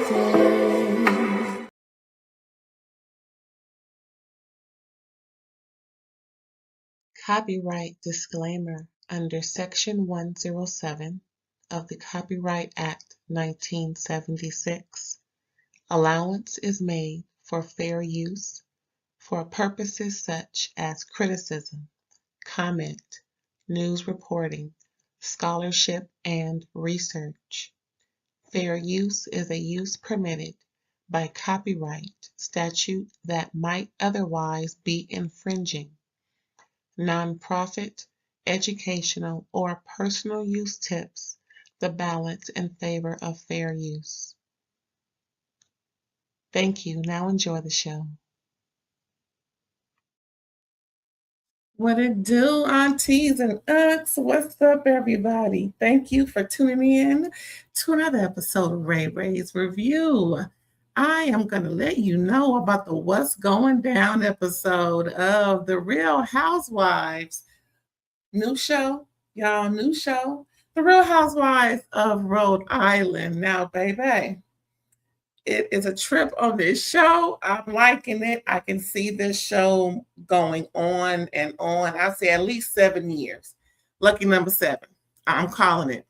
day. Copyright disclaimer under Section 107 of the Copyright Act 1976. Allowance is made for fair use for purposes such as criticism, comment, news reporting, scholarship, and research. Fair use is a use permitted by copyright statute that might otherwise be infringing. Nonprofit, educational, or personal use tips the balance in favor of fair use. Thank you. Now enjoy the show. What it do, aunties and uncles? What's up, everybody? Thank you for tuning in to another episode of RAERAEs Review. I am going to let you know about the What's Going Down episode of The Real Housewives. New show, y'all, new show. The Real Housewives of Rhode Island. Now, baby, it is a trip on this show. I'm liking it. I can see this show going on and on. I say at least 7 years. Lucky number 7. I'm calling it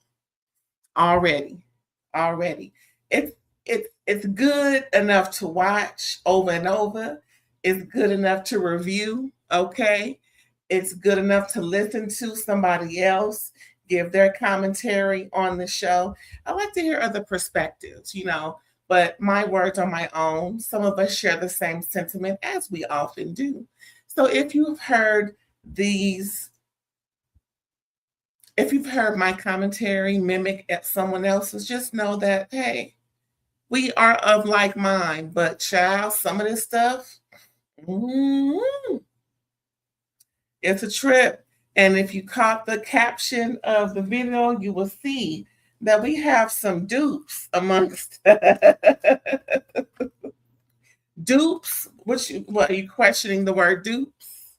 already. It's good enough to watch over and over. It's good enough to review. Okay. It's good enough to listen to somebody else give their commentary on the show. I like to hear other perspectives, but my words are my own. Some of us share the same sentiment, as we often do. So if you've heard my commentary mimic someone else's, just know that, hey, we are of like mind. But child, some of this stuff, it's a trip. And if you caught the caption of the video, you will see that we have some dupes amongst dupes. What are you questioning the word dupes?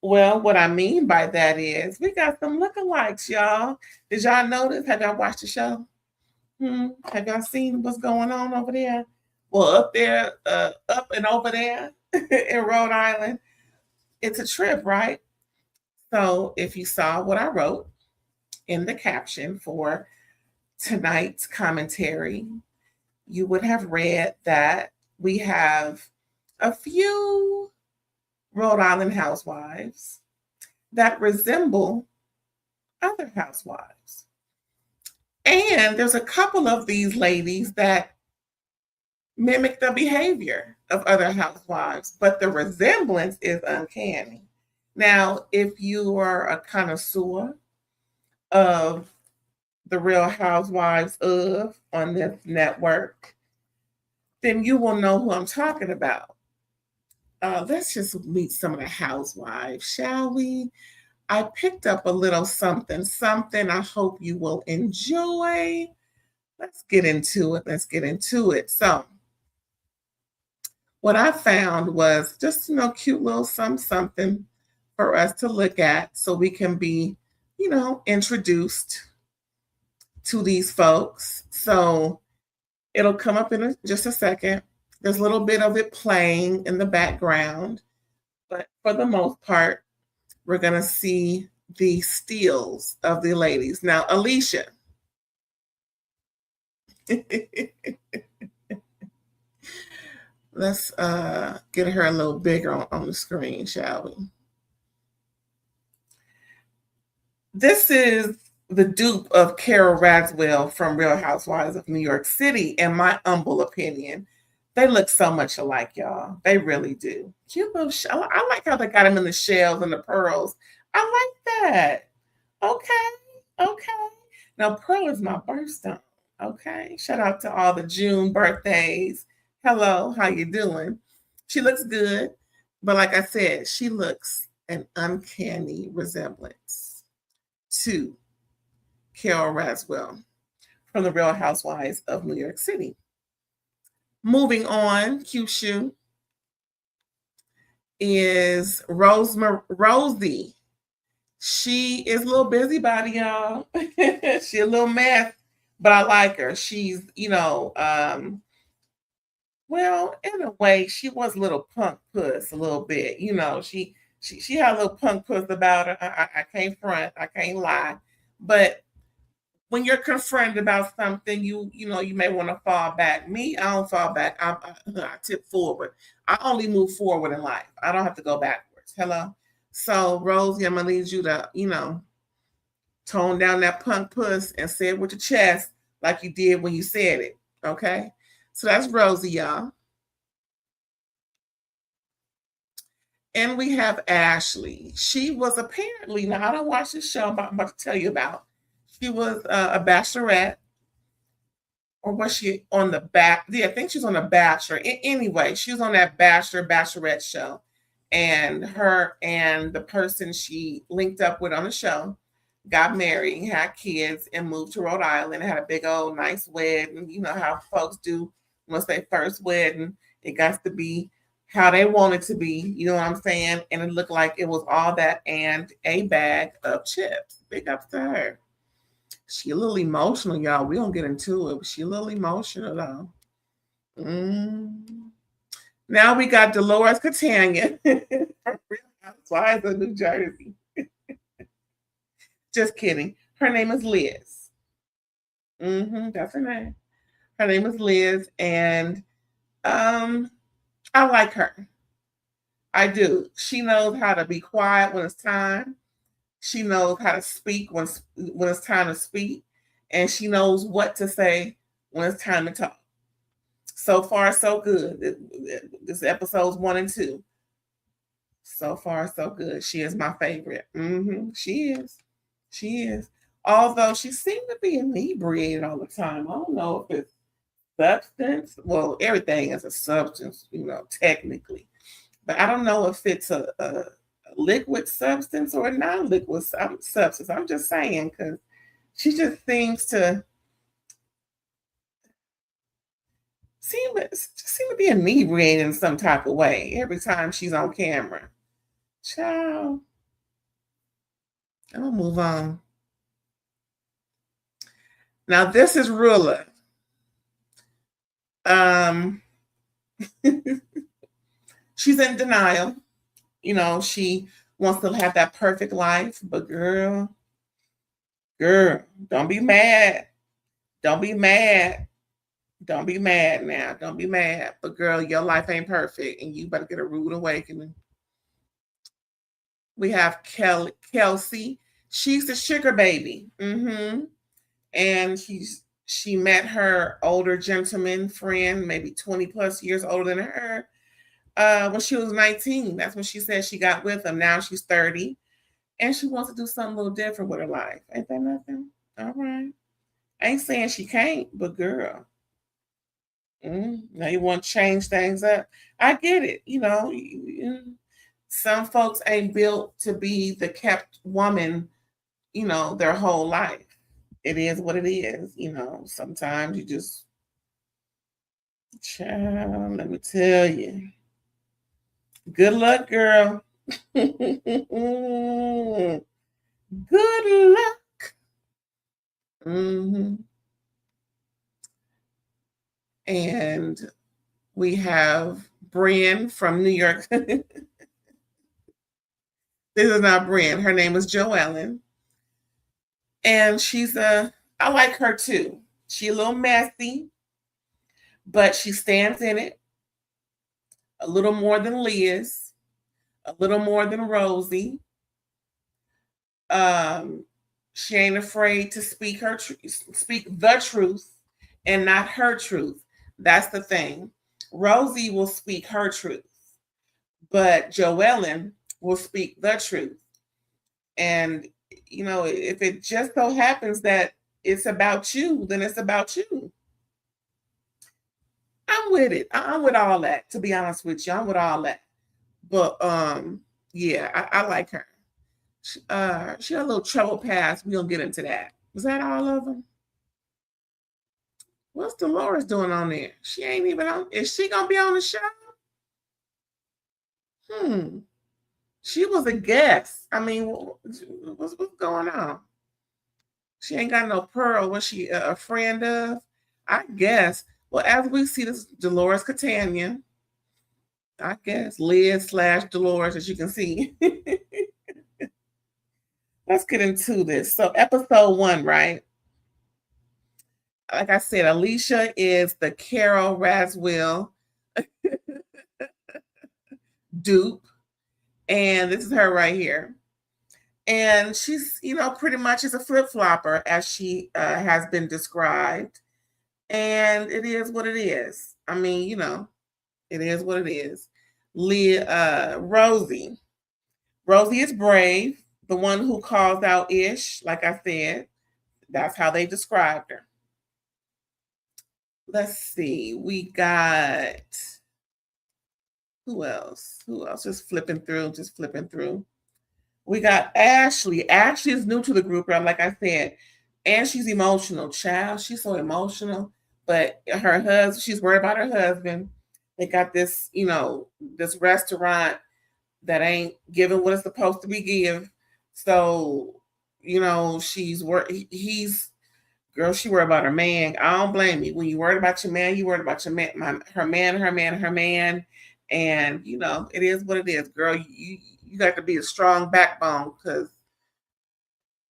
Well, what I mean by that is we got some lookalikes, y'all. Did y'all notice? Have y'all watched the show? Have y'all seen what's going on over there? Well, up there, up and over there in Rhode Island. It's a trip, right? So if you saw what I wrote in the caption for tonight's commentary, you would have read that we have a few Rhode Island housewives that resemble other housewives. And there's a couple of these ladies that mimic the behavior of other housewives, but the resemblance is uncanny. Now, if you are a connoisseur of the Real Housewives of on this network, then you will know who I'm talking about. Let's just meet some of the housewives, shall we? I picked up a little something I hope you will enjoy. Let's get into it. So, what I found was just, cute little something for us to look at so we can be, introduced to these folks. So it'll come up in just a second. There's a little bit of it playing in the background, but for the most part, we're going to see the steals of the ladies. Now, Alicia. Let's get her a little bigger on the screen, shall we? This is the dupe of Carol Radziwill from Real Housewives of New York City, in my humble opinion. They look so much alike, y'all. They really do. Cute little I like how they got them in the shells and the pearls. I like that. Okay. Now, Pearl is my birthstone. Okay. Shout out to all the June birthdays. Hello, how you doing? She looks good, but like I said, she looks an uncanny resemblance to Carol Radziwill from the Real Housewives of New York City. Moving on, Q-Shoe is Rosie. She is a little busybody, y'all. She a little mess, but I like her. She's, well, in a way, she was a little punk puss a little bit. She had a little punk puss about her. I can't front, I can't lie. But when you're confronted about something, you may want to fall back. Me, I don't fall back. I tip forward. I only move forward in life. I don't have to go backwards. Hello. So Rosie, I'm gonna need you to, tone down that punk puss and say it with your chest like you did when you said it. Okay. So that's Rosie, y'all. And we have Ashley. She was apparently, now I don't watch this show I'm about to tell you about. She was a bachelorette, or was she on the back? Yeah, I think she's on the Bachelor. Anyway, she was on that Bachelorette show. And her and the person she linked up with on the show got married, had kids, and moved to Rhode Island. Had a big old nice wedding. You know how folks do once they first wedding. It got to be how they want it to be. You know what I'm saying? And it looked like it was all that and a bag of chips. Big up to her. She a little emotional, y'all. We don't get into it, but she a little emotional though. Now we got Dolores Catania. Why is it New Jersey? Just kidding. Her name is Liz. That's her name. Her name is Liz, and I like her. I do. She knows how to be quiet when it's time. She knows how to speak when it's time to speak, and she knows what to say when it's time to talk. So far, so good. This episode's 1 and 2. So far, so good. She is my favorite. She is. She is. Although she seemed to be inebriated all the time. I don't know if it's substance. Well, everything is a substance, technically. But I don't know if it's a liquid substance or a non-liquid substance. I'm just saying, because she just seems to seem to be inebriated in some type of way every time she's on camera. Ciao. I'm gonna move on. Now this is Rula. She's in denial. She wants to have that perfect life, but girl, don't be mad. Don't be mad. Don't be mad now. Don't be mad. But girl, your life ain't perfect, and you better get a rude awakening. We have Kelsey. She's the sugar baby. And she met her older gentleman friend, maybe 20 plus years older than her, when she was 19. That's when she said she got with him. Now she's 30. And she wants to do something a little different with her life. Ain't that nothing? All right. I ain't saying she can't, but girl. Now you want to change things up. I get it. Some folks ain't built to be the kept woman, their whole life. It is what it is. Sometimes you just, child, let me tell you. Good luck, girl. Good luck. And we have Brian from New York. This is not Brian. Her name is Joellen. And I like her too. She's a little messy, but she stands in it a little more than Liz, a little more than Rosie. She ain't afraid to speak the truth and not her truth. That's the thing. Rosie will speak her truth, but Joellen will speak the truth. And if it just so happens that it's about you, then it's about you. I'm with it. I'm with all that, to be honest with you. I'm with all that. But yeah, I like her. She had a little trouble past. We don't get into that. Was that all of them? What's Dolores doing on there? She ain't even on. Is she gonna be on the show? She was a guest. I mean, what's going on? She ain't got no Pearl. Was she a friend of? I guess. Well, as we see this Dolores Catania, I guess Liz slash Dolores, as you can see. Let's get into this. So, episode 1, right? Like I said, Alicia is the Carol Raswell dupe, and this is her right here. And she's, pretty much is a flip flopper, as she has been described. And it is what it is. I mean, it is what it is. Rosie. Rosie is brave, the one who calls out Ish, like I said. That's how they described her. Let's see. We got who else? Who else? Just flipping through. We got Ashley. Ashley is new to the group, like I said. And she's emotional. Child, she's so emotional. But her husband, she's worried about her husband. They got this, this restaurant that ain't giving what it's supposed to be give. So, she worried about her man. I don't blame you. When you worried about your man, you worried about your man, her man. And it is what it is, girl. You got to be a strong backbone, because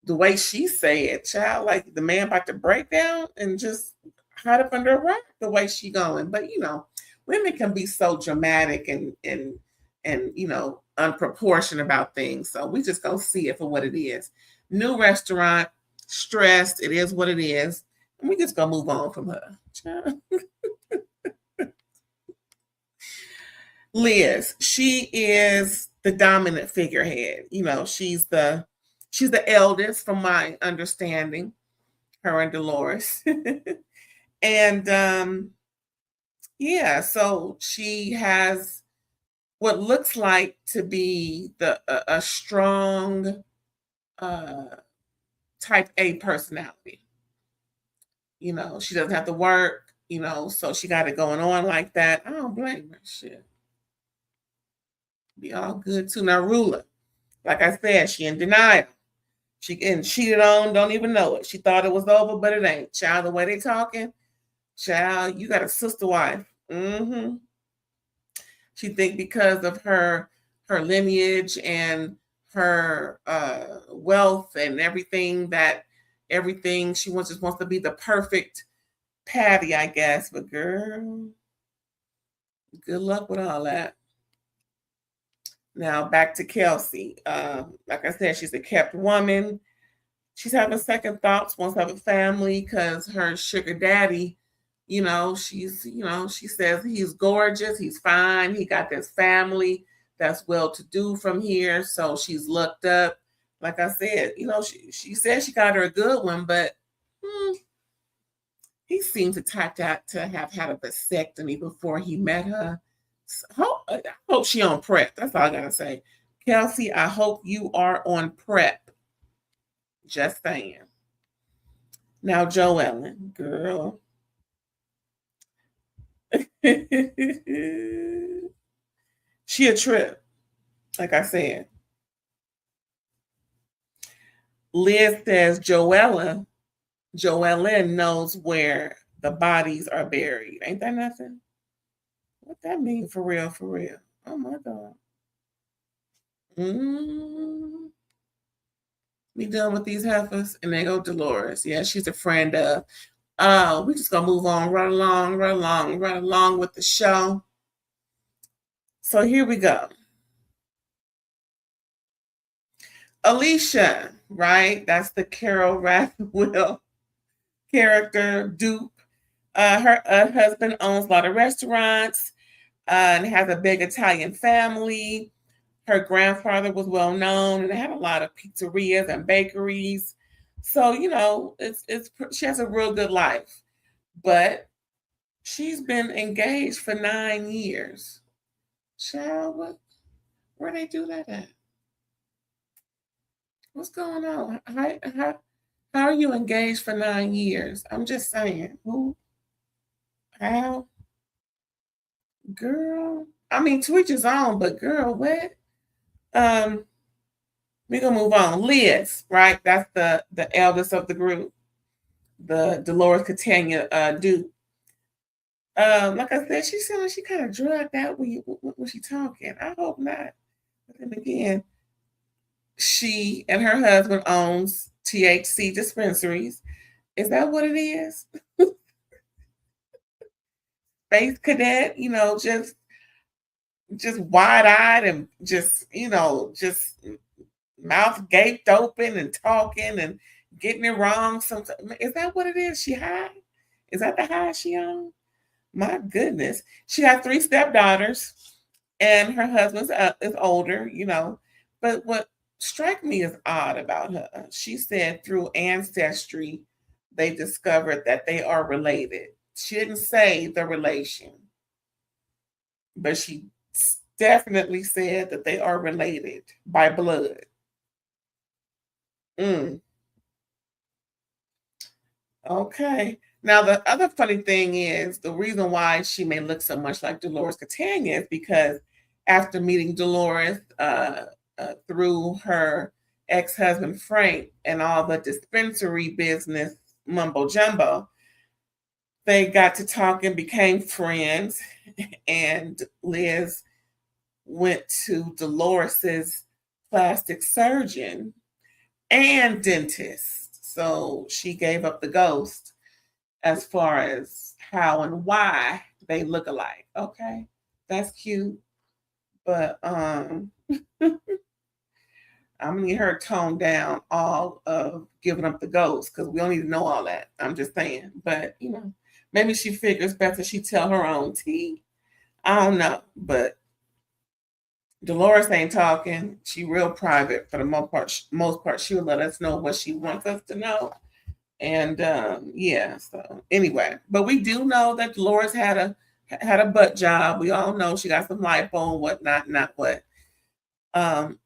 the way she said, child, like the man about to break down and just hide up under a rock the way she going. But women can be so dramatic and unproportioned about things. So we just gonna see it for what it is. New restaurant, stressed. It is what it is. And we just gonna move on from her. Liz, she is the dominant figurehead. She's the eldest from my understanding, her and Dolores. And yeah, so she has what looks like to be a strong type A personality. She doesn't have to work, so she got it going on like that. I don't blame her. Shit. Be all good too. Now, Rula, like I said, she in denial. She getting cheated on, don't even know it. She thought it was over, but it ain't. Child, the way they talking, child, you got a sister wife. Mm-hmm. She think because of her lineage and her wealth and everything she just wants to be the perfect Patty, I guess. But girl, good luck with all that. Now back to Kelsey. Like I said, she's a kept woman. She's having second thoughts, wants to have a family because her sugar daddy, she says he's gorgeous, he's fine, he got this family that's well to do from here. So she's looked up. Like I said, she said she got her a good one, but he seemed to have had a vasectomy before he met her. I hope she on prep. That's all I gotta say. Kelsey, I hope you are on prep. Just saying. Now, Joellen, girl. She a trip, like I said. Liz says Joellen knows where the bodies are buried. Ain't that nothing? What that mean for real, for real? Oh my God. We done with these heifers, and then go Dolores. Yeah, she's a friend of. We just gonna move on right along with the show. So here we go. Alicia, right? That's the Carol Rathwell character dupe. Her husband owns a lot of restaurants and has a big Italian family. Her grandfather was well known, and they had a lot of pizzerias and bakeries. So she has a real good life, but she's been engaged for 9 years. Child, where they do that at? What's going on? How are you engaged for 9 years? I'm just saying. Who? How? Girl. I mean, to each his own, but girl, what? We're gonna move on. Liz, right? That's the eldest of the group, the Dolores Catania dude. Like I said, she sounded like she kind of drugged out when she talking. I hope not. But then again, she and her husband owns THC dispensaries. Is that what it is? Space cadet, just wide eyed and just, just mouth gaped open and talking and getting it wrong. Sometimes is that what it is? She high? Is that the high she on? My goodness, she had 3 stepdaughters, and her husband's is older. But what struck me as odd about her, she said through ancestry, they discovered that they are related. She didn't say the relation, but she definitely said that they are related by blood. Mm, okay. Now, the other funny thing is the reason why she may look so much like Dolores Catania is because after meeting Dolores through her ex husband Frank and all the dispensary business mumbo jumbo, they got to talk and became friends. And Liz went to Dolores's plastic surgeon and dentist. So she gave up the ghost as far as how and why they look alike. Okay, that's cute. But I'm gonna need her to tone down all of giving up the ghost because we don't need to know all that. I'm just saying. But maybe she figures better she tell her own tea. I don't know. But Dolores ain't talking. She real private for the most part. Most part, she will let us know what she wants us to know. And yeah, so anyway, but we do know that Dolores had a butt job. We all know she got some lipo and whatnot, not what.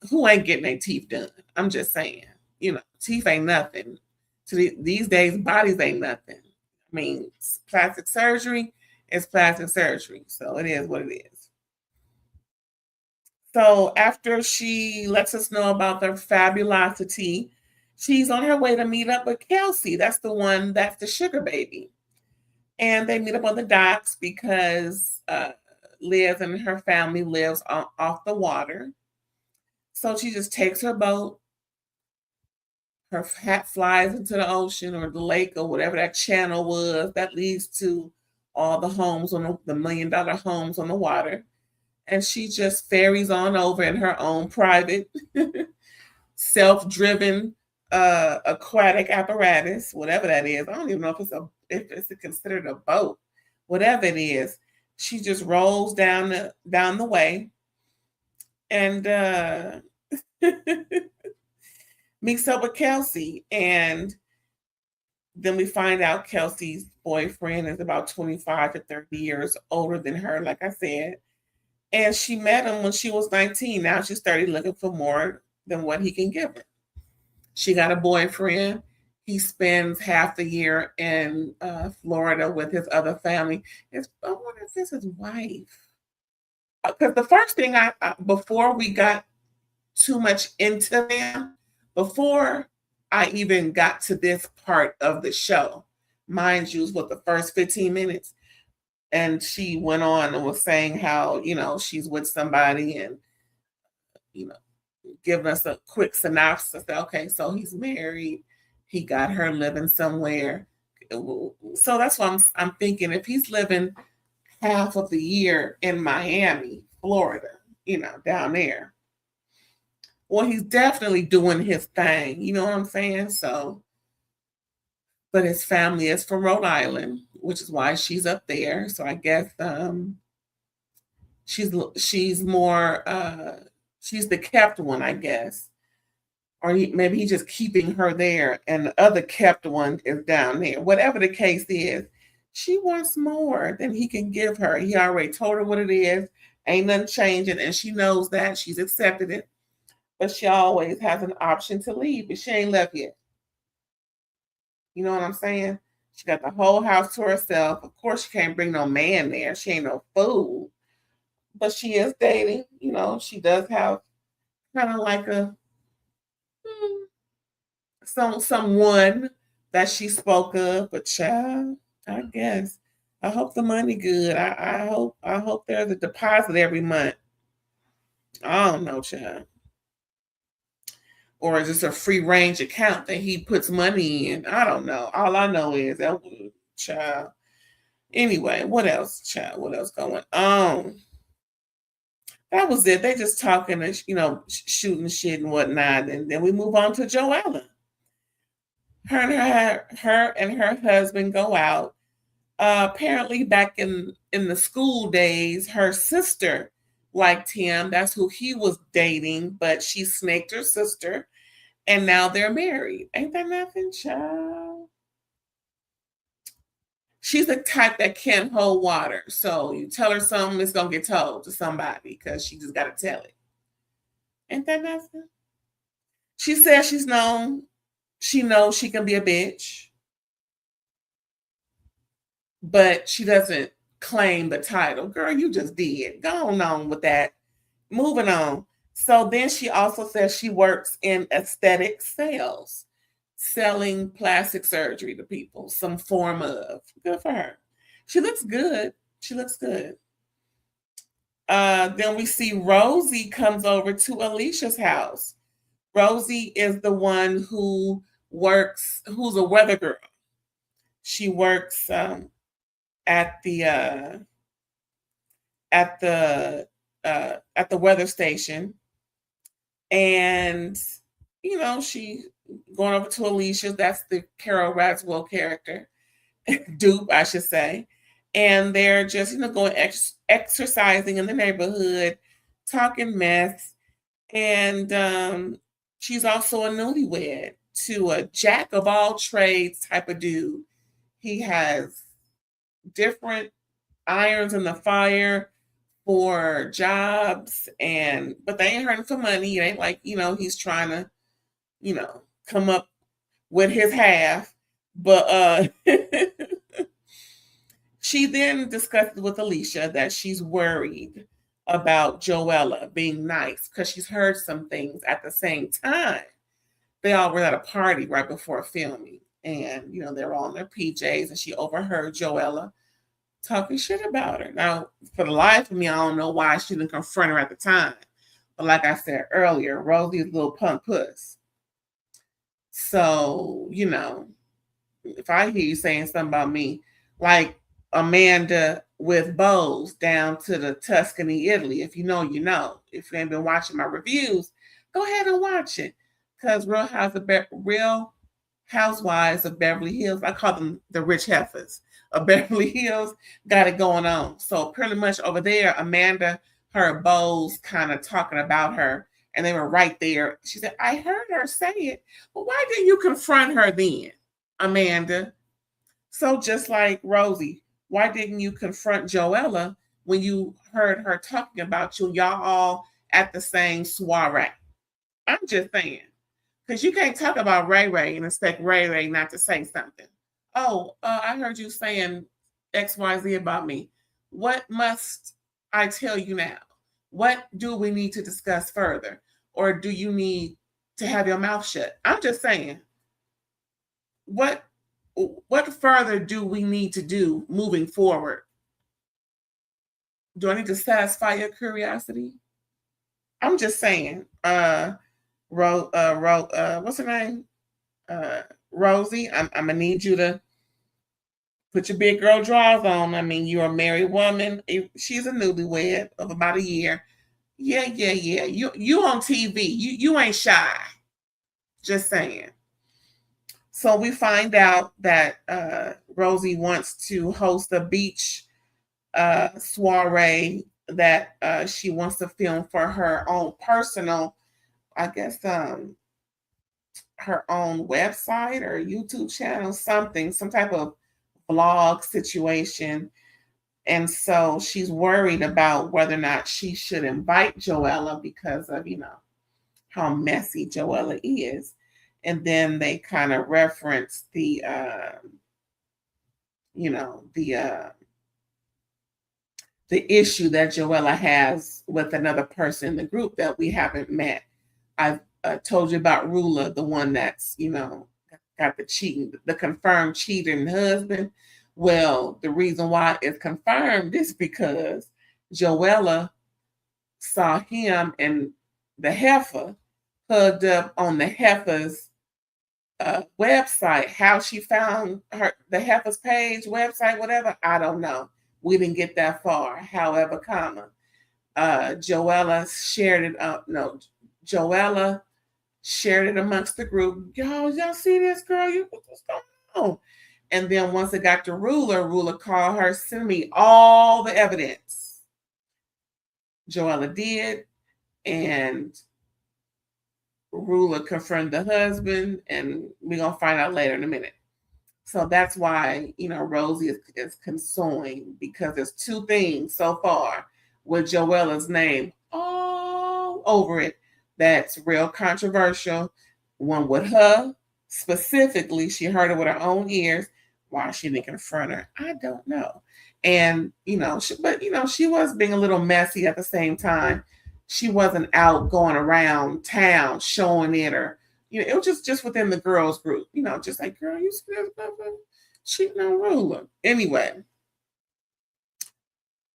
Who ain't getting their teeth done? I'm just saying, teeth ain't nothing. These days, bodies ain't nothing. I mean, plastic surgery is plastic surgery, so it is what it is. So after she lets us know about their fabulosity, she's on her way to meet up with Kelsey. That's the sugar baby. And they meet up on the docks because Liz and her family lives off the water. So she just takes her boat. Her hat flies into the ocean or the lake or whatever that channel was that leads to all the homes on the $1 million homes on the water. And she just ferries on over in her own private, self-driven aquatic apparatus, whatever that is. I don't even know if it's considered a boat. Whatever it is, she just rolls down the way and meets up with Kelsey. And then we find out Kelsey's boyfriend is about 25 to 30 years older than her, like I said. And she met him when she was 19. Now she's 30, looking for more than what he can give her. She got a boyfriend. He spends half the year in Florida with his other family. I wonder if it's his wife. Because the first thing before we got too much into them, before I even got to this part of the show, mind you, what the first 15 minutes, and she went on and was saying how she's with somebody and giving us a quick synopsis. Okay, so he's married, he got her living somewhere. So that's why I'm thinking if he's living half of the year in Miami, Florida, down there, well, he's definitely doing his thing. You know what I'm saying? So, but his family is from Rhode Island, which is why she's up there. So I guess she's more she's the kept one, I guess. Or maybe he's just keeping her there and the other kept one is down there. Whatever the case is, she wants more than he can give her. He already told her what it is. Ain't nothing changing. And she knows that. She's accepted it. But she always has an option to leave, but she ain't left yet. You know what I'm saying? She got the whole house to herself. Of course, she can't bring no man there. She ain't no fool. But she is dating. She does have kind of like a someone that she spoke of, but child, I guess. I hope the money good. I hope there's a deposit every month. I don't know, child. Or is this a free range account that he puts money in? I don't know. All I know is that child. Anyway, what else, child? What else going on? That was it. They just talking and shooting shit and whatnot, and then we move on to Joella. Her and her husband go out. Apparently, back in the school days, her sister liked him. That's who he was dating, but she snaked her sister, and now they're married. Ain't that nothing, child? She's the type that can't hold water. So you tell her something, it's gonna get told to somebody because she just gotta tell it. Ain't that nothing? She says she knows she can be a bitch, but she doesn't claim the title. Girl, you just did. Go on with that. Moving on. So then she also says she works in aesthetic sales, selling plastic surgery to people, some form of. Good for her. She looks good. She looks good. Then we see Rosie comes over to Alicia's house. Rosie is the one who's a weather girl. She works at the at the at the weather station, and she going over to Alicia. That's the Carol Radswell character, dupe, I should say. And they're just going exercising in the neighborhood, talking mess, and she's also a newlywed to a jack of all trades type of dude. He has different irons in the fire for jobs, but they ain't hurting for money. It ain't like he's trying to come up with his half. But she then discusses with Alicia that she's worried about Joella being nice because she's heard some things at the same time. They all were at a party right before filming, and they were all in their PJs, and she overheard Joella talking shit about her. Now, for the life of me, I don't know why she didn't confront her at the time. But like I said earlier, Rosie's a little punk puss. So, if I hear you saying something about me, like Amanda with Bose down to the Tuscany, Italy, if you know, you know. If you ain't been watching my reviews, go ahead and watch it. Because Real Housewives of Beverly Hills, I call them the rich heifers of Beverly Hills, got it going on. So pretty much over there, Amanda heard Bose kind of talking about her, and they were right there. She said, I heard her say it. Well, why didn't you confront her then, Amanda? So just like Rosie, why didn't you confront Joella when you heard her talking about you? Y'all all at the same soiree. I'm just saying. Because you can't talk about Ray Ray and expect Ray Ray not to say something. Oh, I heard you saying XYZ about me. What must I tell you now? What do we need to discuss further? Or do you need to have your mouth shut? I'm just saying. What further do we need to do moving forward? Do I need to satisfy your curiosity? I'm just saying. What's her name? Rosie, I'm gonna need you to put your big girl drawers on. I mean, you're a married woman. She's a newlywed of about a year. Yeah. You on TV. You ain't shy. Just saying. So we find out that Rosie wants to host a beach soiree that she wants to film for her own personal, I guess, her own website or YouTube channel, some type of vlog situation. And so she's worried about whether or not she should invite Joella because of, how messy Joella is. And then they kind of reference the issue that Joella has with another person in the group that we haven't met. told you about Rula, the one that's, got the confirmed cheating husband. Well, the reason why it's confirmed is because Joella saw him and the heifer hugged up on the heifer's website. How she found the heifer's page, website, whatever, I don't know. We didn't get that far. However, Joella shared it up. No, Joella shared it amongst the group. Y'all see this girl? What's going on? And then once it got to Ruler called her, send me all the evidence. Joella did, and Ruler confirmed the husband, and we're gonna find out later in a minute. So that's why Rosie is consoling, because there's two things so far with Joella's name all over it that's real controversial. One with her specifically, she heard it with her own ears. Why she didn't confront her, I don't know. And she was being a little messy at the same time. She wasn't out going around town showing it, or it was just within the girls group. Just like, girl, you see this cheating on Ruler. Anyway,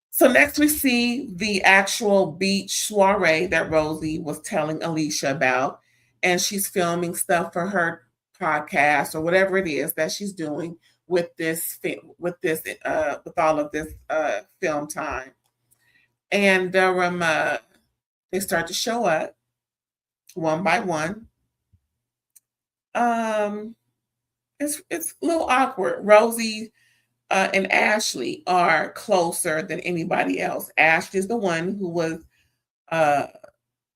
so next we see the actual beach soiree that Rosie was telling Alicia about, and she's filming stuff for her podcast or whatever it is that she's doing with with all of this film time. And they start to show up one by one. It's a little awkward. Rosie and Ashley are closer than anybody else. Ashley is the one who was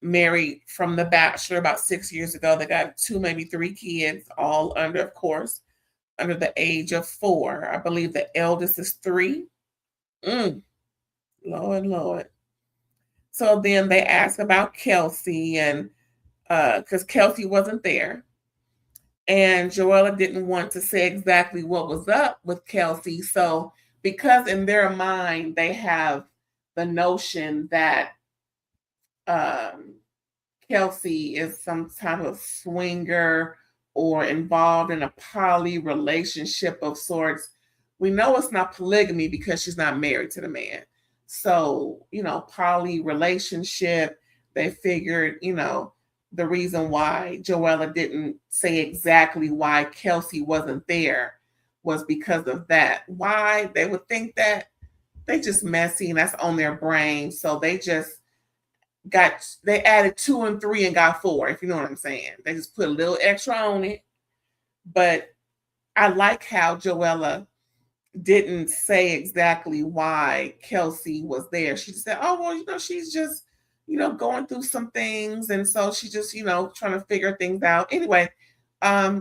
married from The Bachelor about 6 years ago. They got 2, maybe 3 kids, all of course, under the age of 4. I believe the eldest is 3. Lord. So then they ask about Kelsey, and because Kelsey wasn't there. And Joella didn't want to say exactly what was up with Kelsey. So, because in their mind, they have the notion that Kelsey is some type of swinger or involved in a poly relationship of sorts. We know it's not polygamy because she's not married to the man. So, poly relationship, they figured, the reason why Joella didn't say exactly why Kelsey wasn't there was because of that. Why they would think that? They just messy, and that's on their brain. So they added 2 and 3 and got 4, if you know what I'm saying. They just put a little extra on it. But I like how Joella didn't say exactly why Kelsey was there. She just said, oh, well, she's just, going through some things. And so she just, trying to figure things out. Anyway,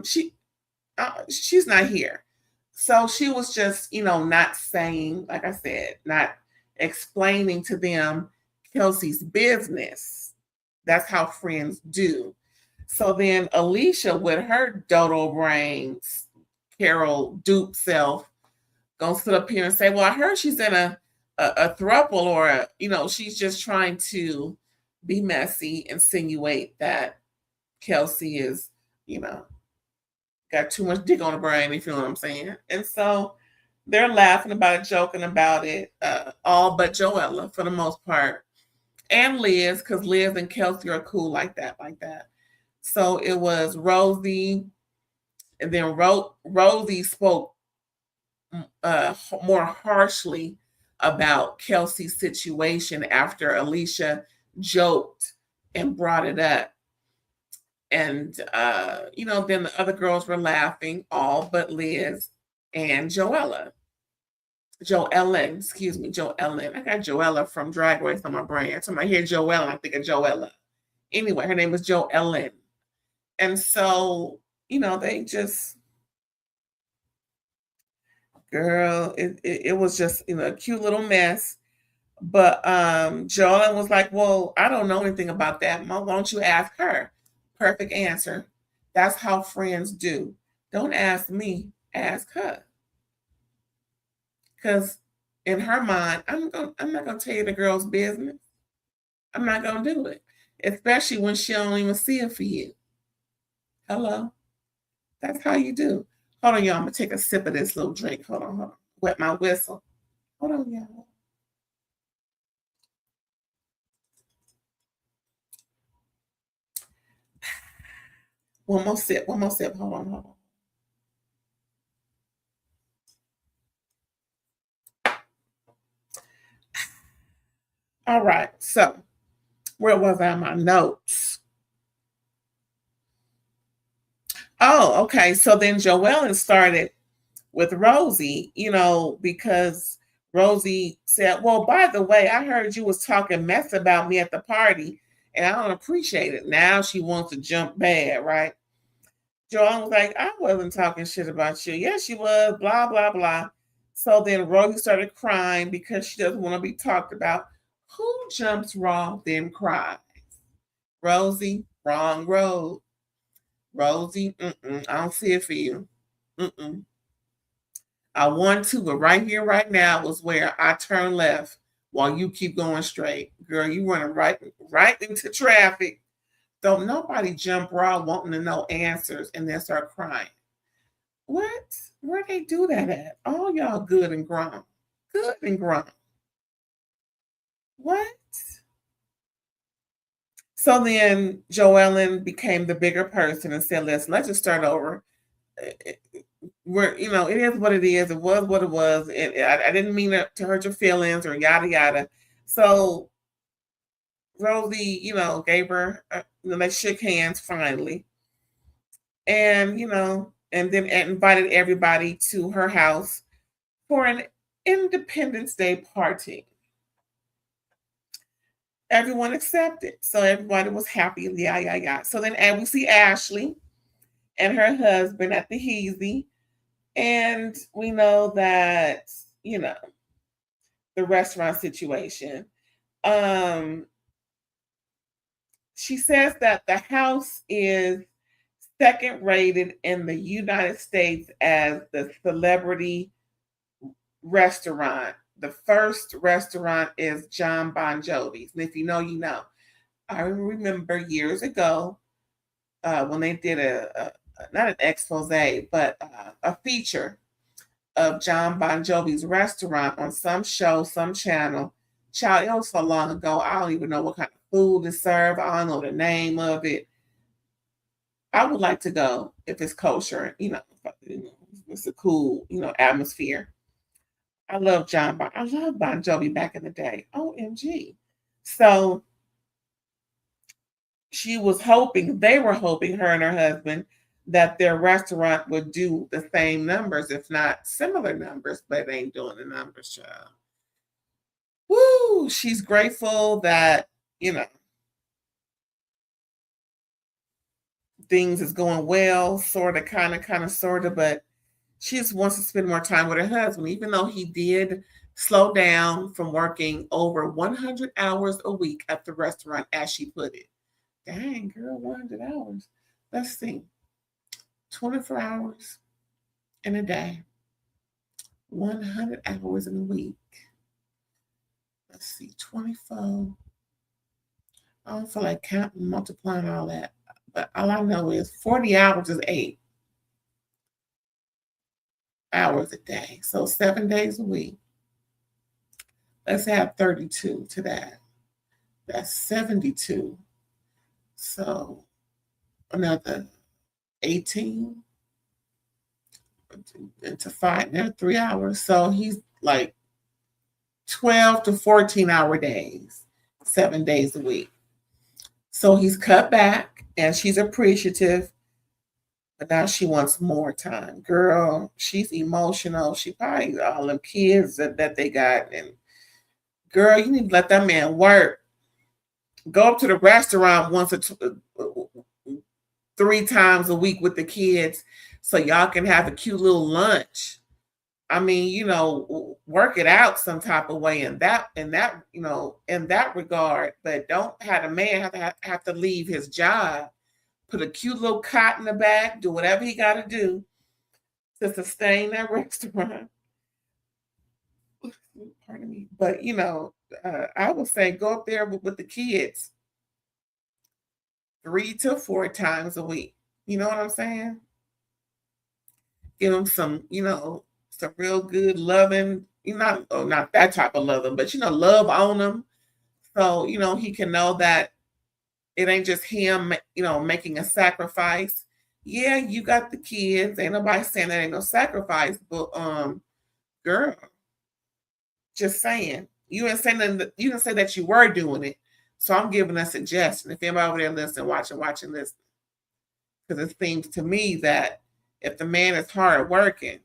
she's not here. So she was just, not saying, like I said, not explaining to them Kelsey's business. That's how friends do. So then Alicia, with her dodo brains, Carol dupe self, gonna sit up here and say, well, I heard she's in a throuple, or she's just trying to be messy, insinuate that Kelsey is, got too much dick on the brain, if you know what I'm saying. And so they're laughing about it, joking about it, all but Joella for the most part, and Liz, because Liz and Kelsey are cool like that. So it was Rosie, and then Rosie spoke more harshly about Kelsey's situation after Alicia joked and brought it up. And, then the other girls were laughing, all but Liz and Joellen. I got Joella from Drag Race on my brain. So I hear Joellen, I think of Joella. Anyway, her name is Joellen. And so, they just, girl, it was just, a cute little mess. But Joellen was like, well, I don't know anything about that. Mom, why don't you ask her? Perfect answer. That's how friends do. Don't ask me, ask her. Because in her mind, I'm not gonna tell you the girl's business. I'm not gonna do it. especially when she don't even see it for you. Hello? That's how you do. Hold on, y'all. I'm gonna take a sip of this little drink. Hold on, hold on. Wet my whistle. Hold on, y'all. One more sip, one more sip. Hold on, hold on. All right, so where was I on my notes? Oh, okay. So then Joellen started with Rosie, because Rosie said, "Well, by the way, I heard you was talking mess about me at the party, and I don't appreciate it." Now she wants to jump bad, right? Joellen was like, "I wasn't talking shit about you." Yes, she was, blah, blah, blah. So then Rosie started crying because she doesn't want to be talked about. Who jumps wrong, then cries? Rosie, wrong road. Rosie, I don't see it for you. Mm-mm. I want to, but right here, right now was where I turn left while you keep going straight. Girl, you running right into traffic. Don't nobody jump raw wanting to know answers and then start crying. What? Where they do that at? All y'all good and grown. Good and grown. What? So then Joellen became the bigger person and said, let's just start over. Where it is what it is. It was what it was. I didn't mean to hurt your feelings or yada yada. So Rosie, gave her, they shook hands finally, and and then invited everybody to her house for an Independence Day party. Everyone accepted, so everybody was happy. Yeah, yeah, yeah. So then, and we see Ashley and her husband at the Heezy, and we know that the restaurant situation. Um, she says that the house is second rated in the United States as the celebrity restaurant. The first restaurant is John Bon Jovi's. And if you know, you know. I remember years ago when they did not an expose, but a feature of John Bon Jovi's restaurant on some show, some channel. Child, it was so long ago. I don't even know what kind of food is served. I don't know the name of it. I would like to go if it's kosher. It's a cool, atmosphere. I love I love Bon Jovi back in the day. OMG. So they were hoping, her and her husband, that their restaurant would do the same numbers, if not similar numbers, but they ain't doing the numbers, child. Woo! She's grateful that, things is going well, sort of, kind of, sort of, but she just wants to spend more time with her husband, even though he did slow down from working over 100 hours a week at the restaurant, as she put it. Dang, girl, 100 hours. Let's see. 24 hours in a day, 100 hours in a week. Let's see, 24. I don't feel like counting, multiplying all that. But all I know is 40 hours is 8 hours a day. So 7 days a week. Let's add 32 to that. That's 72. So another 18 into 3 hours. So he's like 12 to 14-hour days, 7 days a week. So he's cut back and she's appreciative, but now she wants more time. Girl, she's emotional. She probably all them kids that they got. And girl, you need to let that man work. Go up to the restaurant once or 3 times a week with the kids so y'all can have a cute little lunch. I mean, work it out some type of way in that regard, but don't have a man have to leave his job, put a cute little cot in the back, do whatever he got to do to sustain that restaurant. Pardon me, but I would say go up there with the kids 3 to 4 times a week. You know what I'm saying? Give him some, some real good loving, not that type of loving, but love on him. So, he can know that it ain't just him, making a sacrifice. Yeah, you got the kids. Ain't nobody saying that ain't no sacrifice, but girl, just saying. You didn't say nothing, you didn't say that you were doing it. So I'm giving a suggestion. If anybody over there listening, watching this, because it seems to me that if the man is hard working,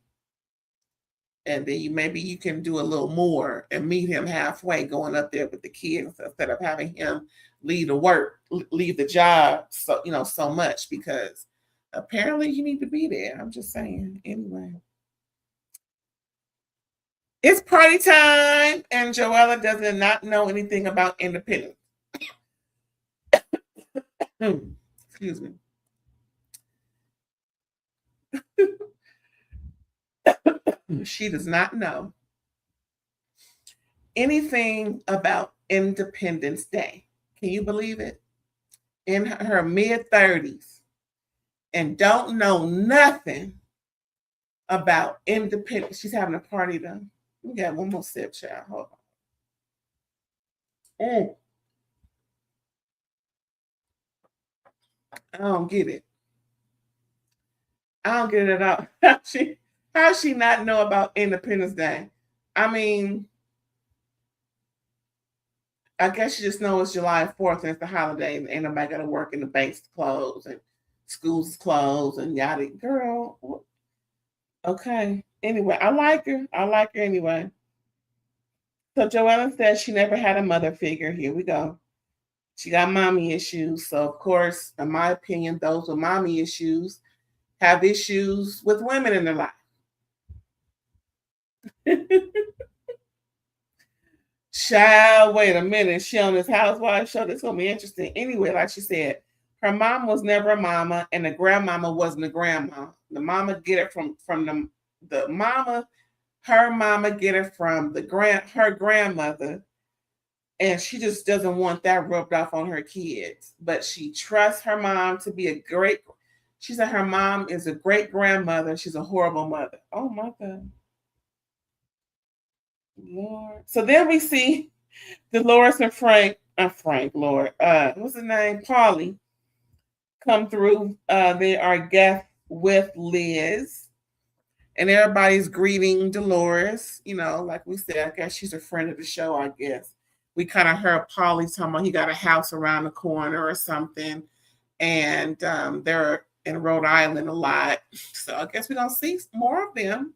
and then maybe you can do a little more and meet him halfway, going up there with the kids instead of having him leave the job so much, because apparently you need to be there. I'm just saying. Anyway, it's party time, and Joella does not know anything about independence. Excuse me. She does not know anything about Independence Day. Can you believe it? In her mid-30s, and don't know nothing about independence. She's having a party though. We got one more sip, child. Hold on. I don't get it. I don't get it at all. How she not know about Independence Day? I mean, I guess she just knows it's July 4th and it's the holiday, and ain't nobody got to work, and the banks closed and schools closed and yada. Girl, okay. Anyway, I like her. I like her anyway. So Joella says she never had a mother figure. Here we go. She got mommy issues. So of course, in my opinion, those with mommy issues have issues with women in their life. Child, wait a minute. She on this housewife show. This gonna be interesting. Anyway, like she said, her mom was never a mama, and the grandmama wasn't a grandma. The mama get it from the mama. Her mama get it from her grandmother, and she just doesn't want that rubbed off on her kids. But she trusts her mom to be a great. She said her mom is a great grandmother. She's a horrible mother. Oh my God. Lord. So then we see Dolores and Lord. What's his name? Polly come through. They are guests with Liz. And everybody's greeting Dolores. Like we said, I guess she's a friend of the show, I guess. We kind of heard Polly talking about he got a house around the corner or something. And they're in Rhode Island a lot. So I guess we're going to see more of them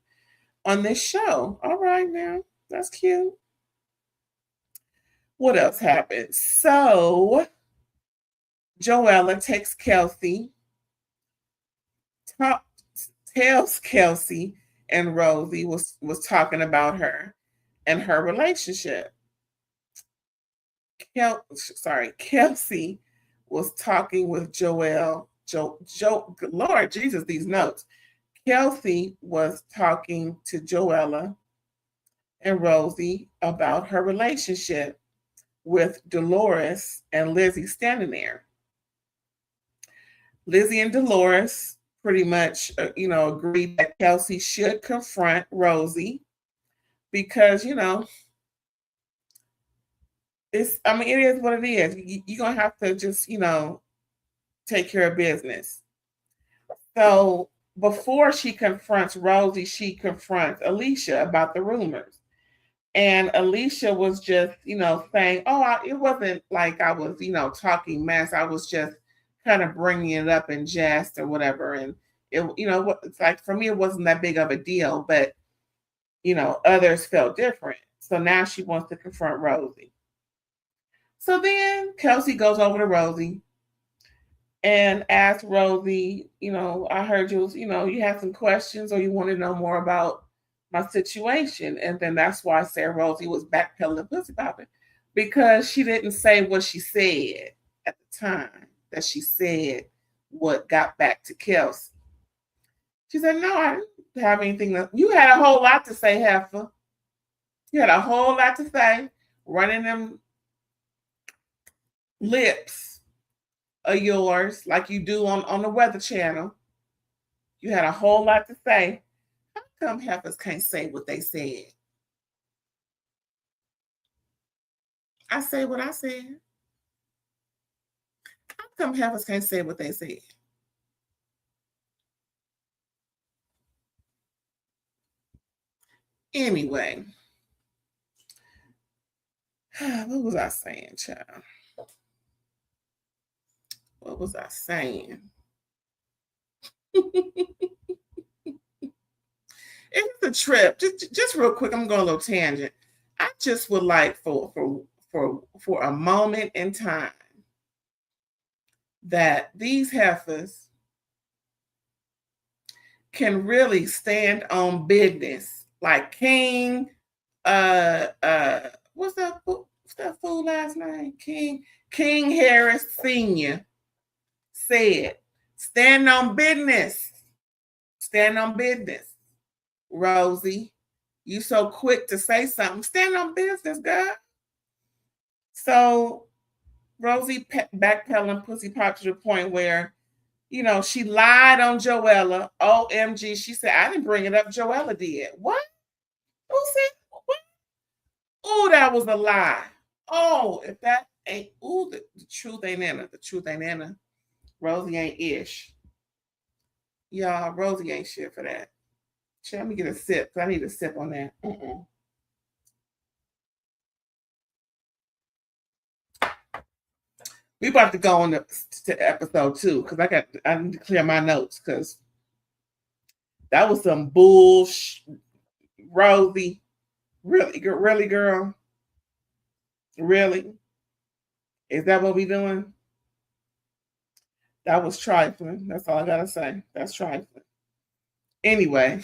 on this show. All right, now. That's cute. What else happened? So Joella takes Kelsey, tells Kelsey and Rosie was talking about her and her relationship. Kelsey was talking with Lord Jesus, these notes. Kelsey was talking to Joella and Rosie about her relationship with Dolores and Lizzie standing there. Lizzie and Dolores pretty much, agreed that Kelsey should confront Rosie because, it is what it is. You're going to have to just, take care of business. So before she confronts Rosie, she confronts Alicia about the rumors. And Alicia was just, saying, it wasn't like I was, talking mess. I was just kind of bringing it up in jest or whatever. And, it's like for me, it wasn't that big of a deal. But, others felt different. So now she wants to confront Rosie. So then Kelsey goes over to Rosie and asks Rosie, I heard you, you have some questions or you want to know more about my situation. And then that's why I said Rosie was backpedaling pussy popping, because she didn't say what she said at the time that she said what got back to Kelsey. She said, no, I didn't have anything. You had a whole lot to say, heifer. You had a whole lot to say, running them lips of yours, like you do on the Weather Channel. You had a whole lot to say. How come heifers can't say what they said? I say what I said. How come heifers can't say what they said? Anyway, what was I saying, child? What was I saying? It's a trip. Just real quick, I'm going a little tangent. I just would like for a moment in time that these heifers can really stand on business, like King. What's that fool last name? King Harris Senior said, "Stand on business. Stand on business." Rosie, you so quick to say something. Stand on business, girl. So Rosie backpedaling pussy pop to the point where, she lied on Joella. OMG. She said, I didn't bring it up. Joella did. What? Who said what? Oh, that was a lie. Oh, if that ain't, the truth ain't in it. The truth ain't in it. Rosie ain't ish. Y'all, Rosie ain't shit for that. Let me get a sip. I need a sip on that. We about to go on to episode 2 because I need to clear my notes because that was some bullshit. Rosie, really, girl, really? Is that what we doing? That was trifling. That's all I gotta say. That's trifling. Anyway,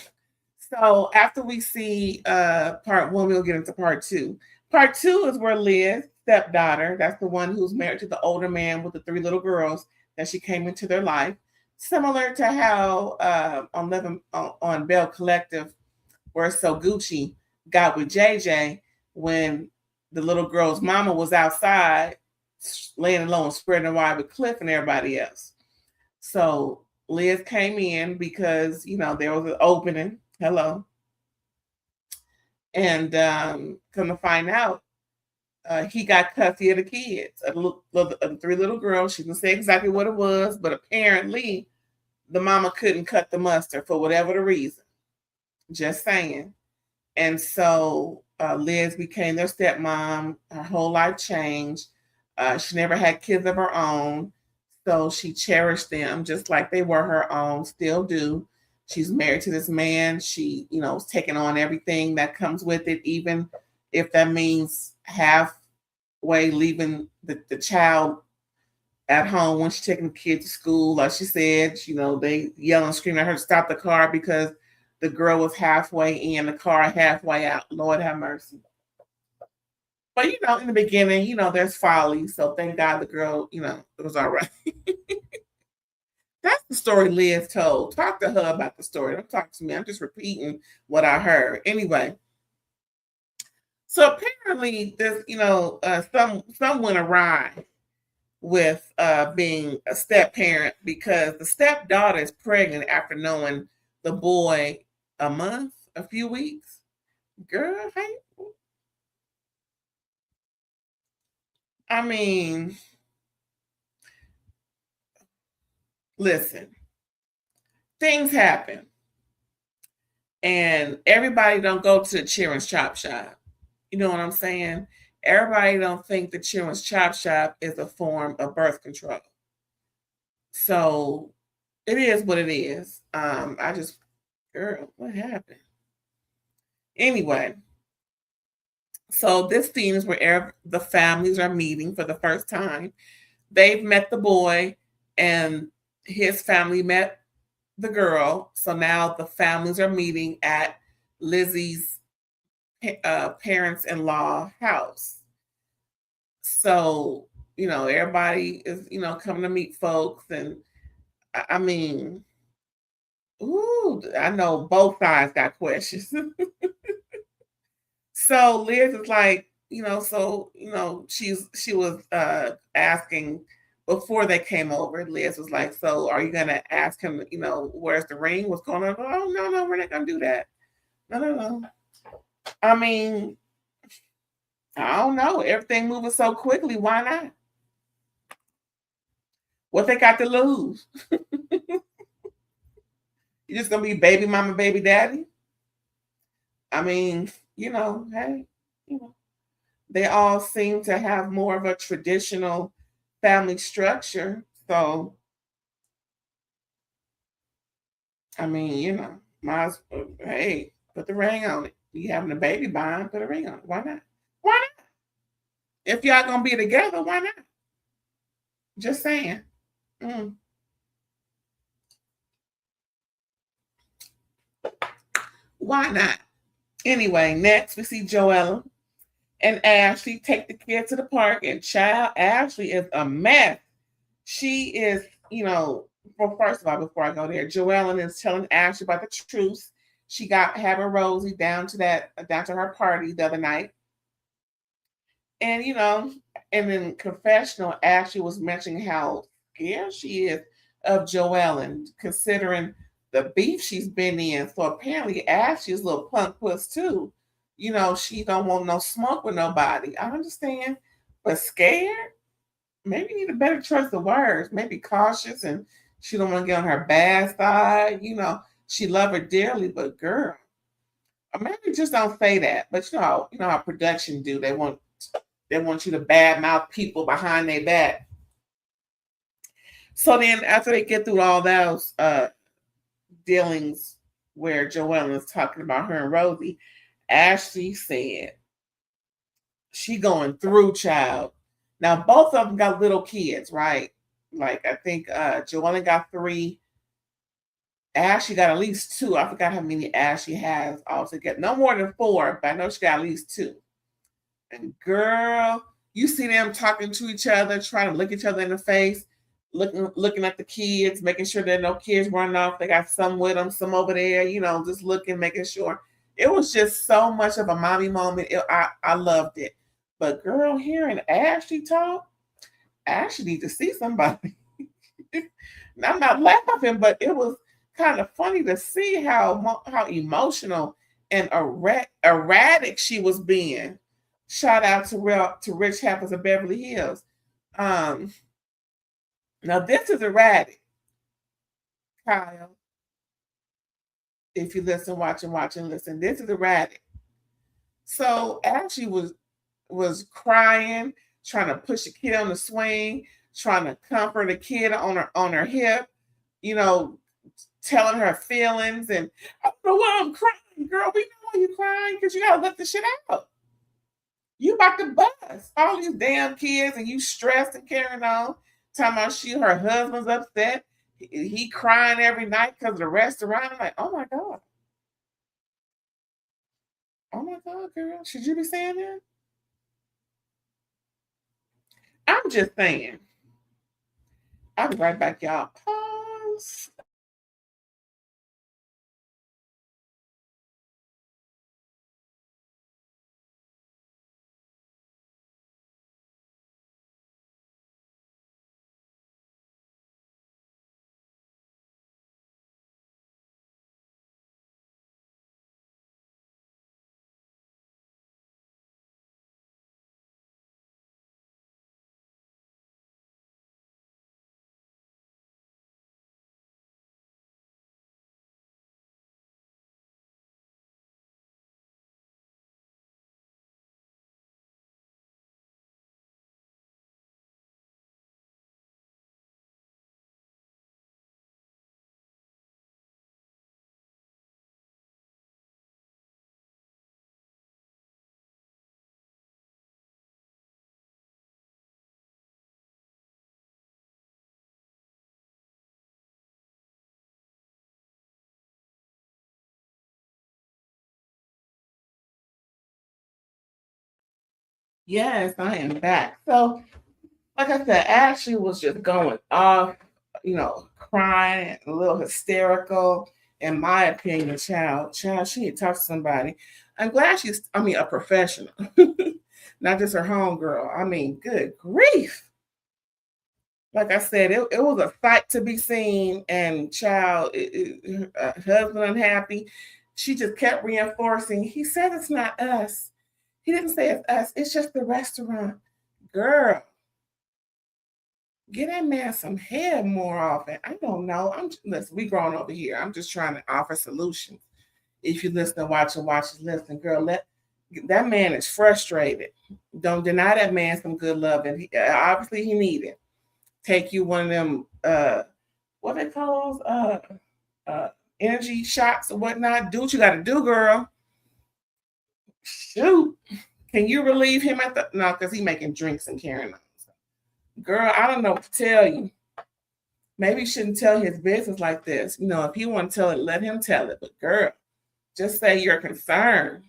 so after we see part 1, we'll get into part 2. Part 2 is where Liz, stepdaughter, that's the one who's married to the older man with the 3 little girls, that she came into their life. Similar to how on Bell Collective, where So Gucci got with JJ when the little girl's mama was outside laying low and spreading wide with Cliff and everybody else. So Liz came in because, there was an opening. Hello. And come to find out, he got custody of the kids, the 3 little girls. She didn't say exactly what it was, but apparently the mama couldn't cut the mustard for whatever the reason. Just saying. And so Liz became their stepmom. Her whole life changed. She never had kids of her own. So she cherished them just like they were her own, still do. She's married to this man. She, is taking on everything that comes with it, even if that means halfway leaving the child at home when she's taking the kid to school. Like she said, they yell and scream at her to stop the car because the girl was halfway in, the car halfway out. Lord have mercy. But, in the beginning, there's folly. So thank God the girl, it was all right. That's the story Liz told. Talk to her about the story. Don't talk to me. I'm just repeating what I heard. Anyway. So apparently there's, some went awry with being a step parent because the stepdaughter is pregnant after knowing the boy a few weeks. Girl, hey. I mean, listen, things happen. And everybody don't go to the children's chop shop. You know what I'm saying? Everybody don't think the children's chop shop is a form of birth control. So it is what it is. Girl, what happened? Anyway, so this scene is where the families are meeting for the first time. They've met the boy and his family met the girl. So now the families are meeting at Lizzie's parents-in-law house. So, everybody is, coming to meet folks. And I mean, I know both sides got questions. So Liz is like, she was asking before they came over, Liz was like, "So are you gonna ask him, where's the ring? What's going on?" Oh, no, no, we're not gonna do that. No, no, no. I mean, I don't know. Everything moving so quickly, why not? What they got to lose? You just gonna be baby mama, baby daddy? I mean, hey, you know, they all seem to have more of a traditional family structure. So, I mean, hey, put the ring on it. You having a baby bond, put a ring on it. Why not? Why not? If y'all gonna be together, why not? Just saying. Mm, why not? Anyway, next we see Joella and Ashley take the kid to the park, and child Ashley is a mess. She is, well, first of all, before I go there, Joellen is telling Ashley about the truth. She got having Rosie down to her party the other night. And and in confessional, Ashley was mentioning how scared she is of Joellen, considering the beef she's been in. So apparently Ashley's a little punk puss too. She don't want no smoke with nobody. I understand, but scared? Maybe need a better choice of words. Maybe cautious, and she don't want to get on her bad side. She love her dearly, but girl, or maybe just don't say that. But how production do. They want you to badmouth people behind their back. So then after they get through all those dealings where Joelle is talking about her and Rosie, Ashley said she going through, child. Now both of them got little kids, right? Like I think Joelle got 3. Ashley got at least 2. I forgot how many Ashley has altogether. No more than 4, but I know she got at least 2. And girl, you see them talking to each other, trying to look each other in the face, looking at the kids, making sure there are no kids running off. They got some with them, some over there, just looking, making sure. It was just so much of a mommy moment. I loved it. But girl, hearing Ashley talk, Ashley need to see somebody. I'm not laughing, but it was kind of funny to see how emotional and erratic she was being. Shout out to Rich Happens of Beverly Hills. Um, Now this is erratic, Kyle. If you listen, watch, and listen, this is erratic. So Ashley was crying, trying to push the kid on the swing, trying to comfort the kid on her hip, you know, telling her feelings, and I don't know why I'm crying, girl. We know why you're crying because you gotta let the shit out. You about to bust all these damn kids, and you stressed and carrying on. Talking about her husband's upset. He crying every night because of the restaurant. I'm like, oh my god, oh my god, girl, should you be saying that? I'm just saying. I'll be right back, y'all. Pause. Yes, I am back. So, like I said, Ashley was just going off, crying, a little hysterical. In my opinion, child, she need to talk to somebody. I'm glad a professional, not just her homegirl. I mean, good grief. like I said, it was a sight to be seen. And child, husband unhappy. She just kept reinforcing. He said it's not us. He didn't say it's us. It's just the restaurant. Girl, get that man some head more often. I don't know. Listen, we grown over here. I'm just trying to offer solutions. If you listen and watch, listen, girl. That man is frustrated. Don't deny that man some good love, and obviously he needed. Take you one of them what they call those uh energy shots or whatnot. Do what you gotta do, girl. Shoot. Can you relieve him at the no, because he making drinks and carrying on. Girl, I don't know what to tell you. Maybe you shouldn't tell his business like this. If he want to tell it, let him tell it. But girl, just say you're concerned.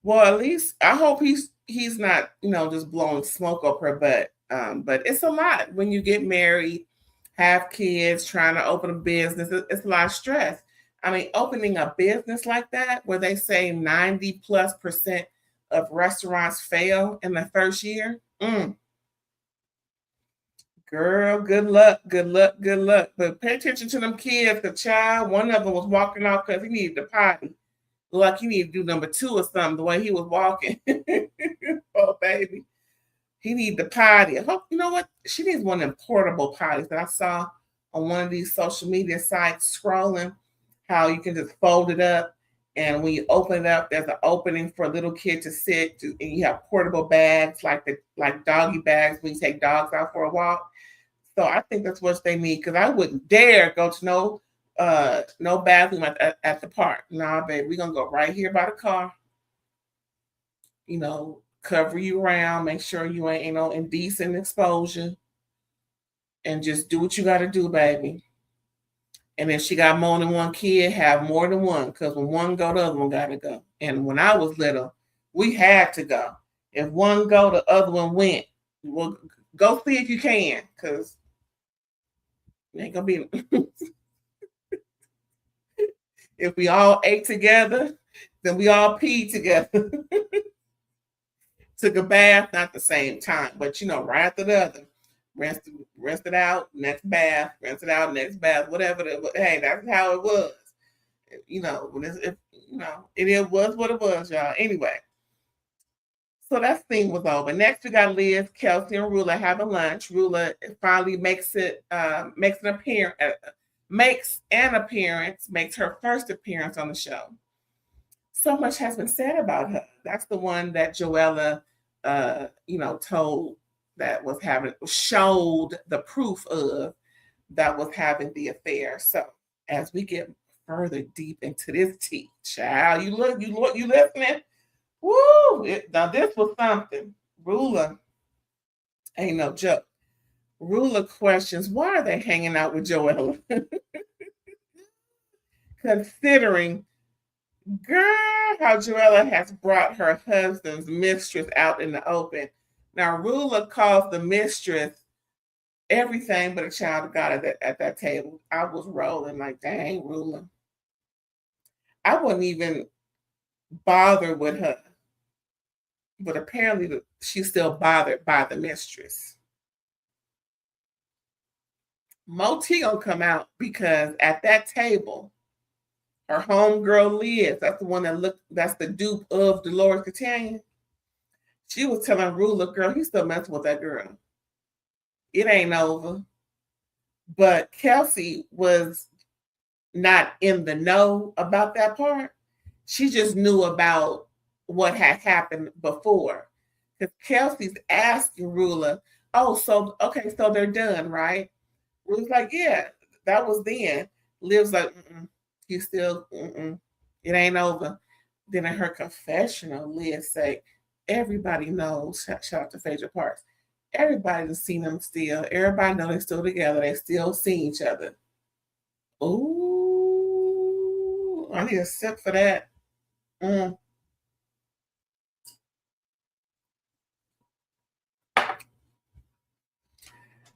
Well, at least I hope he's not, just blowing smoke up her butt. But it's a lot when you get married, have kids, trying to open a business. It's a lot of stress. I mean, opening a business like that, where they say 90+% of restaurants fail in the first year. Girl, good luck, good luck, good luck. But pay attention to them kids. The child, one of them was walking off because he needed to potty. Like he needed to do number 2 or something, the way he was walking. Oh, baby. He needed the potty. I hope, you know what? She needs one of them portable potties that I saw on one of these social media sites scrolling, how you can just fold it up. And when you open it up, there's an opening for a little kid to sit, and you have portable bags like doggy bags when you take dogs out for a walk. So I think that's what they need, because I wouldn't dare go to no bathroom at the park. Nah, baby, we're gonna go right here by the car. Cover you around, make sure you ain't no indecent exposure, and just do what you got to do, baby. And if she got more than one kid, have more than one, because when one go, the other one got to go. And when I was little, we had to go. If one go, the other one went. Well, go see if you can, because it ain't gonna be. If we all ate together, then we all peed together. Took a bath, not the same time, but right after the other. Rinse it out, next bath, rinse it out, next bath, whatever. Hey, that's how it was. It was what it was, y'all. Anyway, so that thing was over. Next, we got Liz, Kelsey, and Rula having lunch. Rula finally makes an appearance. Makes her first appearance on the show. So much has been said about her. That's the one that Joella, told that showed the proof of that was having the affair. So as we get further deep into this tea, child, you listening? Woo! Now this was something. Rula ain't no joke. Rula questions, why are they hanging out with Joella? Considering, girl, how Joella has brought her husband's mistress out in the open. Now, Rula calls the mistress everything but a child of God at that table. I was rolling like, dang, Rula. I wouldn't even bother with her. But apparently she's still bothered by the mistress. Moti gonna come out because at that table, her homegirl Liz, that's the dupe of Dolores Catania. She was telling Rula, girl, he's still messing with that girl. It ain't over. But Kelsey was not in the know about that part. She just knew about what had happened before. Because Kelsey's asking Rula, so they're done, right? Rula's like, yeah, that was then. Liv's like, you still, it ain't over. Then in her confessional, Liz say, everybody knows, shout out to Phaedra Parks, everybody's seen them still. Everybody knows they're still together. They still see each other. Ooh, I need a sip for that.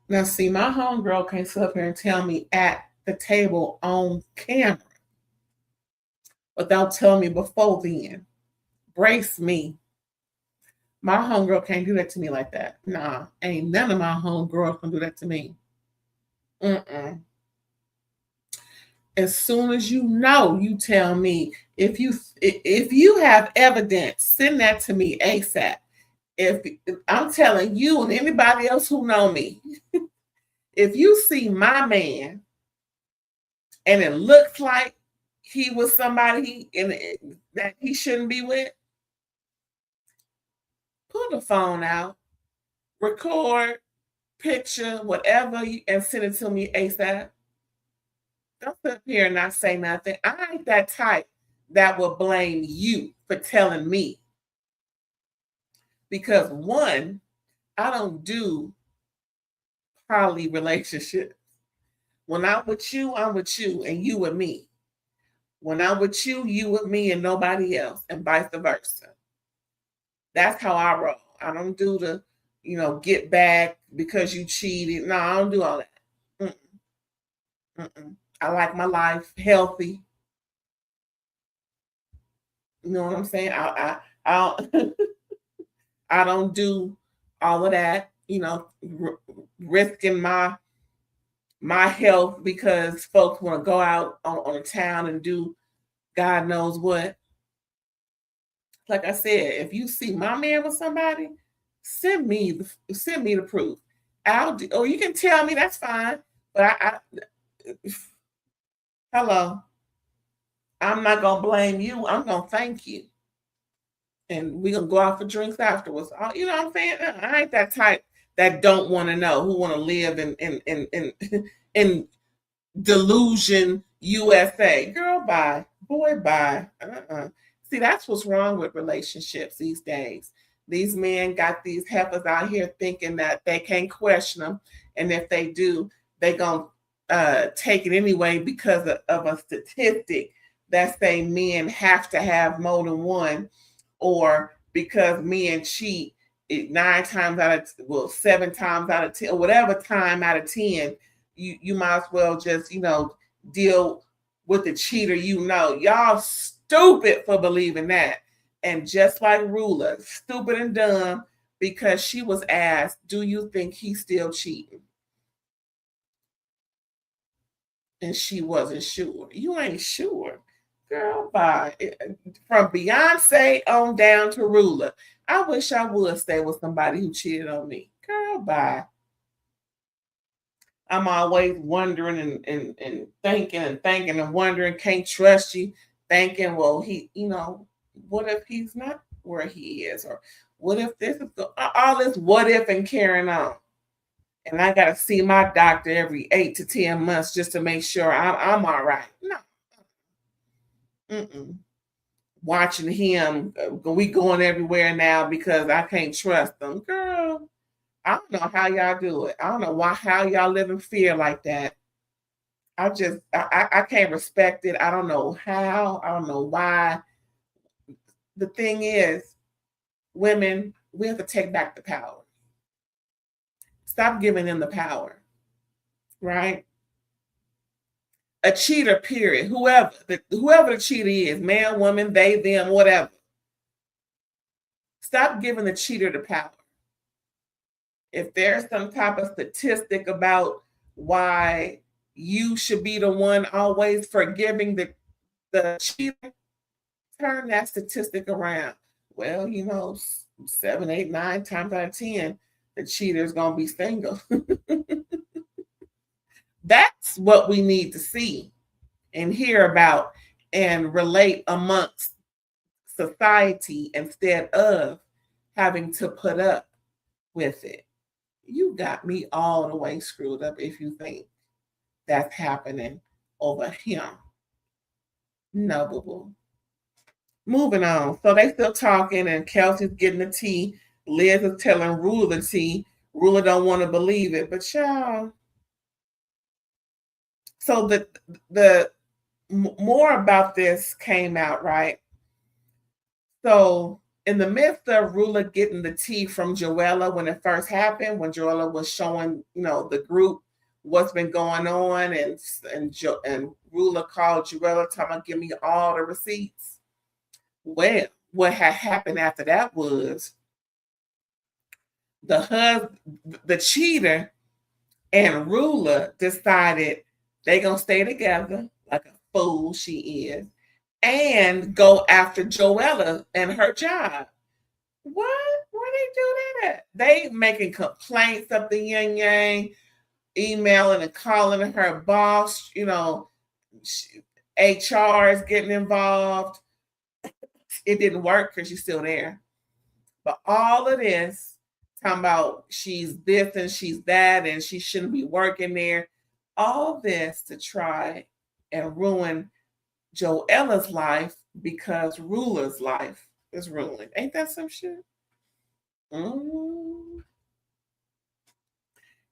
Now, see, my homegirl can't sit up here and tell me at the table on camera without telling me before then. Brace me. My homegirl can't do that to me like that. Nah, ain't none of my homegirls can do that to me. Mm-mm. As soon as you know, you tell me. If you have evidence, send that to me ASAP. If I'm telling you and anybody else who know me, if you see my man and it looks like he was somebody that he shouldn't be with, pull the phone out, record, picture, whatever, and send it to me ASAP. Don't sit here and not say nothing. I ain't that type that will blame you for telling me. Because one, I don't do poly relationships. When I'm with you, and you with me. When I'm with you with me and nobody else, and vice versa. That's how I roll. I don't do the, get back because you cheated. No, I don't do all that. Mm-mm. Mm-mm. I like my life healthy. You know what I'm saying? I don't, I don't do all of that. Risking my health because folks want to go out on a town and do God knows what. Like I said, if you see my man with somebody, send me the proof. Or you can tell me, that's fine. But hello, I'm not gonna blame you. I'm gonna thank you, and we're gonna go out for drinks afterwards. You know what I'm saying? I ain't that type that don't want to know, who want to live in delusion USA. Girl, bye. Boy, bye. See, that's what's wrong with relationships these days. These men got these heifers out here thinking that they can't question them, and if they do, they gonna take it anyway because of a statistic that say men have to have more than one, or because men cheat 7 times out of 10, or whatever time out of 10, you might as well just deal with the cheater. Y'all stupid for believing that. And just like Ruler, stupid and dumb, because she was asked, do you think he's still cheating? And she wasn't sure. You ain't sure. Girl, bye. From Beyonce on down to Ruler, I wish I would stay with somebody who cheated on me. Girl, bye. I'm always wondering and thinking and wondering, can't trust you, thinking, well, what if he's not where he is? Or what if this is all this what if and carrying on? And I got to see my doctor every 8 to 10 months just to make sure I'm all right. No. Mm-mm. Watching him, we going everywhere now because I can't trust them. Girl, I don't know how y'all do it. I don't know how y'all live in fear like that. I can't respect it. I don't know how. I don't know why. The thing is, women, we have to take back the power. Stop giving them the power, right? A cheater, period. Whoever the cheater is, man, woman, they, them, whatever. Stop giving the cheater the power. If there's some type of statistic about why you should be the one always forgiving the cheater, turn that statistic around. Well, 7, 8, 9 times out of 10, the cheater is going to be single. That's what we need to see and hear about and relate amongst society instead of having to put up with it. You got me all the way screwed up if you think that's happening over him. No, boo boo. Moving on. So they still talking, and Kelsey's getting the tea. Liz is telling Ruler the tea. Ruler don't want to believe it, but y'all. So the more about this came out, right? So in the midst of Ruler getting the tea from Joella when it first happened, when Joella was showing, the group what's been going on, and Ruler called Joella, telling her, give me all the receipts. Well, what had happened after that was the cheater and ruler decided they gonna stay together like a fool she is and go after Joella and her job. What? Where they do that at? They making complaints of the yin yang, emailing and calling her boss. HR is getting involved. It didn't work because she's still there. But all of this, talking about she's this and she's that and she shouldn't be working there, all this to try and ruin Joella's life because Ruler's life is ruined. Ain't that some shit? Mm.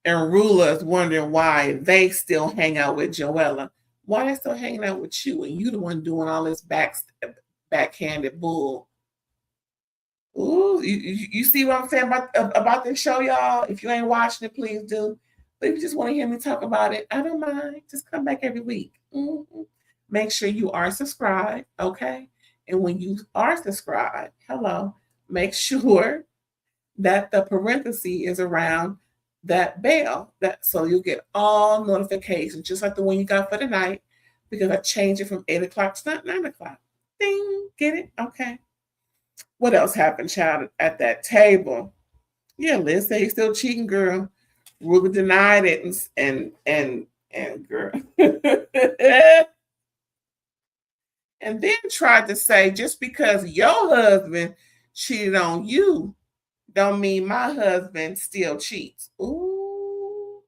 And Ruler is wondering why they still hang out with Joella. Why they still hanging out with you and you the one doing all this backhanded bull? Ooh, you see what I'm saying about this show, y'all? If you ain't watching it, please do. But if you just want to hear me talk about it, I don't mind. Just come back every week. Mm-hmm. Make sure you are subscribed, okay? And when you are subscribed, hello, make sure that the parenthesis is around that bell, so you'll get all notifications, just like the one you got for tonight, because I changed it from 8 o'clock to 9 o'clock. Ding, get it? Okay. What else happened, child, at that table? Yeah, Liz said he's still cheating, girl. Ruby denied it, and girl, and then tried to say just because your husband cheated on you, don't mean my husband still cheats. Ooh.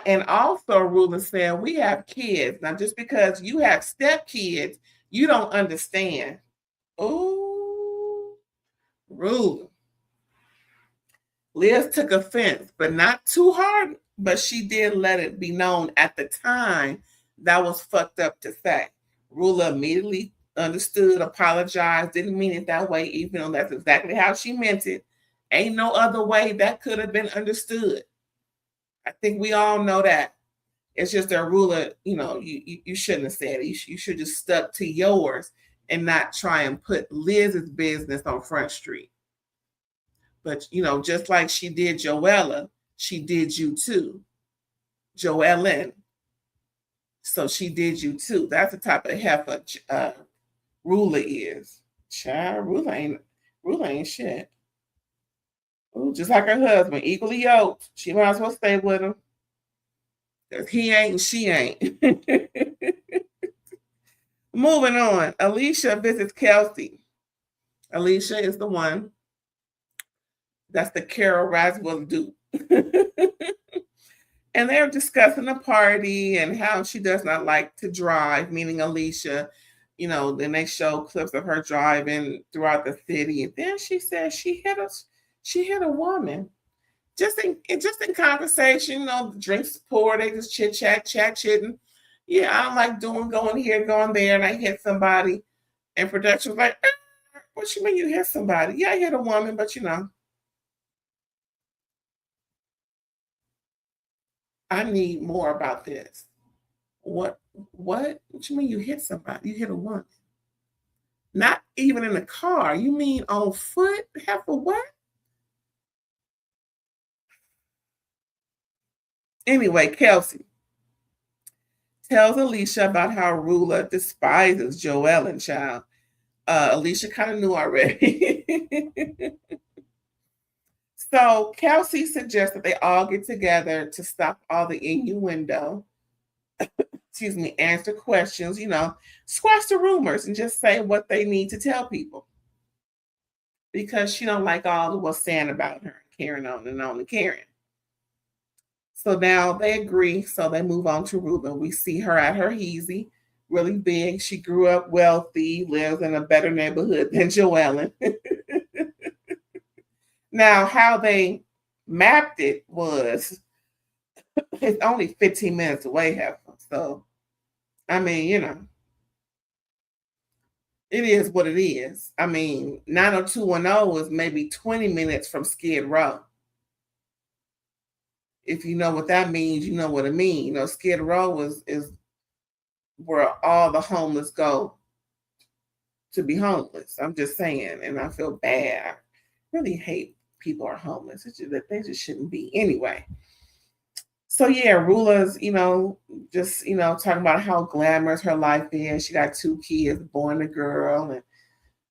And also, Ruler said we have kids now. Just because you have stepkids, you don't understand. Ooh, Ruler. Liz took offense, but not too hard. But she did let it be known at the time that was fucked up to say. Ruler immediately understood, apologized, didn't mean it that way, even though that's exactly how she meant it. Ain't no other way that could have been understood. I think we all know that. It's just a Ruler, you shouldn't have said it. You should just stuck to yours and not try and put Liz's business on Front Street. But, just like she did Joella, she did you too. Joellen. So she did you too. That's the type of heifer Ruler is. Child, Ruler ain't shit. Ooh, just like her husband, equally yoked. She might as well stay with him. Because he ain't and she ain't. Moving on. Alicia visits Kelsey. Alicia is the one. That's the Carol Raswell dude. And they're discussing the party and how she does not like to drive, meaning Alicia. Then they show clips of her driving throughout the city. And then she says she hit a woman. Just in conversation, drinks pour, they just chit-chatting. Yeah, I don't like going here, going there, and I hit somebody. And production was like, what you mean you hit somebody? Yeah, I hit a woman, but I need more about this. What you mean you hit somebody? You hit a woman. Not even in a car. You mean on foot? Heifer what? Anyway, Kelsey tells Alicia about how Ruler despises Joellen, child. Alicia kind of knew already. So Kelsey suggests that they all get together to stop all the innuendo. Excuse me, answer questions, squash the rumors and just say what they need to tell people. Because she don't like all the what's saying about her, carrying on and on and carrying. So now they agree. So they move on to Ruben. We see her at her heezy, really big. She grew up wealthy, lives in a better neighborhood than Joellen. Now, how they mapped it was it's only 15 minutes away, Heifer. So, I mean, it is what it is. I mean, 90210 is maybe 20 minutes from Skid Row. If you know what that means, you know what it means. Skid Row is where all the homeless go to be homeless. I'm just saying, and I feel bad. really hate people are homeless. It's just that they just shouldn't be anyway. So yeah, Rula's, just talking about how glamorous her life is. She got 2 kids, boy and a girl, and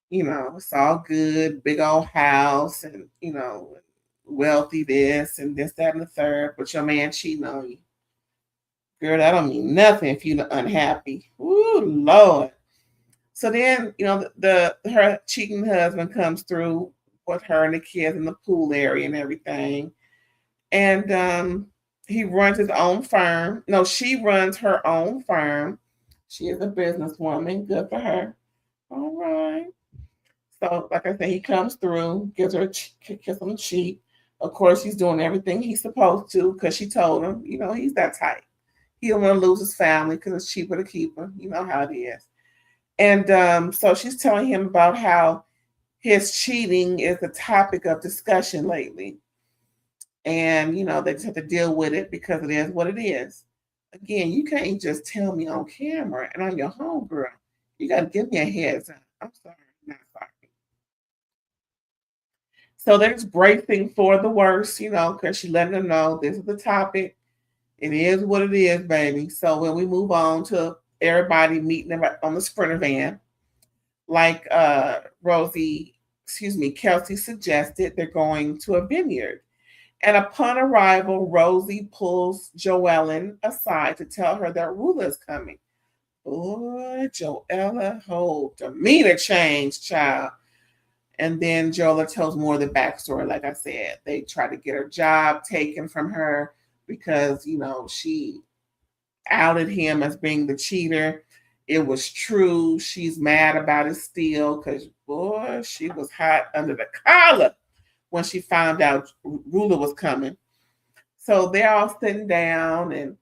it's all good, big old house, and wealthy this and this, that, and the third. But your man cheating on you, girl, that don't mean nothing if you're unhappy. Ooh, Lord. So then, her cheating husband comes through with her and the kids in the pool area and everything. And he runs his own firm. No, she runs her own firm. She is a businesswoman. Good for her. All right. So, like I said, he comes through, gives her a kiss on the cheek. Of course, he's doing everything he's supposed to because she told him, he's that type. He don't want to lose his family because it's cheaper to keep him. You know how it is. And so she's telling him about how his cheating is a topic of discussion lately. And, they just have to deal with it because it is what it is. Again, you can't just tell me on camera and I'm your homegirl. You got to give me a heads up. I'm sorry. I'm not sorry. So they're just bracing for the worst, because she letting them know this is the topic. It is what it is, baby. So when we move on to everybody meeting on the Sprinter van, like Kelsey suggested, they're going to a vineyard. And upon arrival, Rosie pulls Joellen aside to tell her that Rula is coming. Boy, Joella, whole demeanor change, child. And then Joella tells more of the backstory. Like I said, they try to get her job taken from her because, she outed him as being the cheater. It was true. She's mad about it still because, boy, she was hot under the collar when she found out Rula was coming. So they're all sitting down and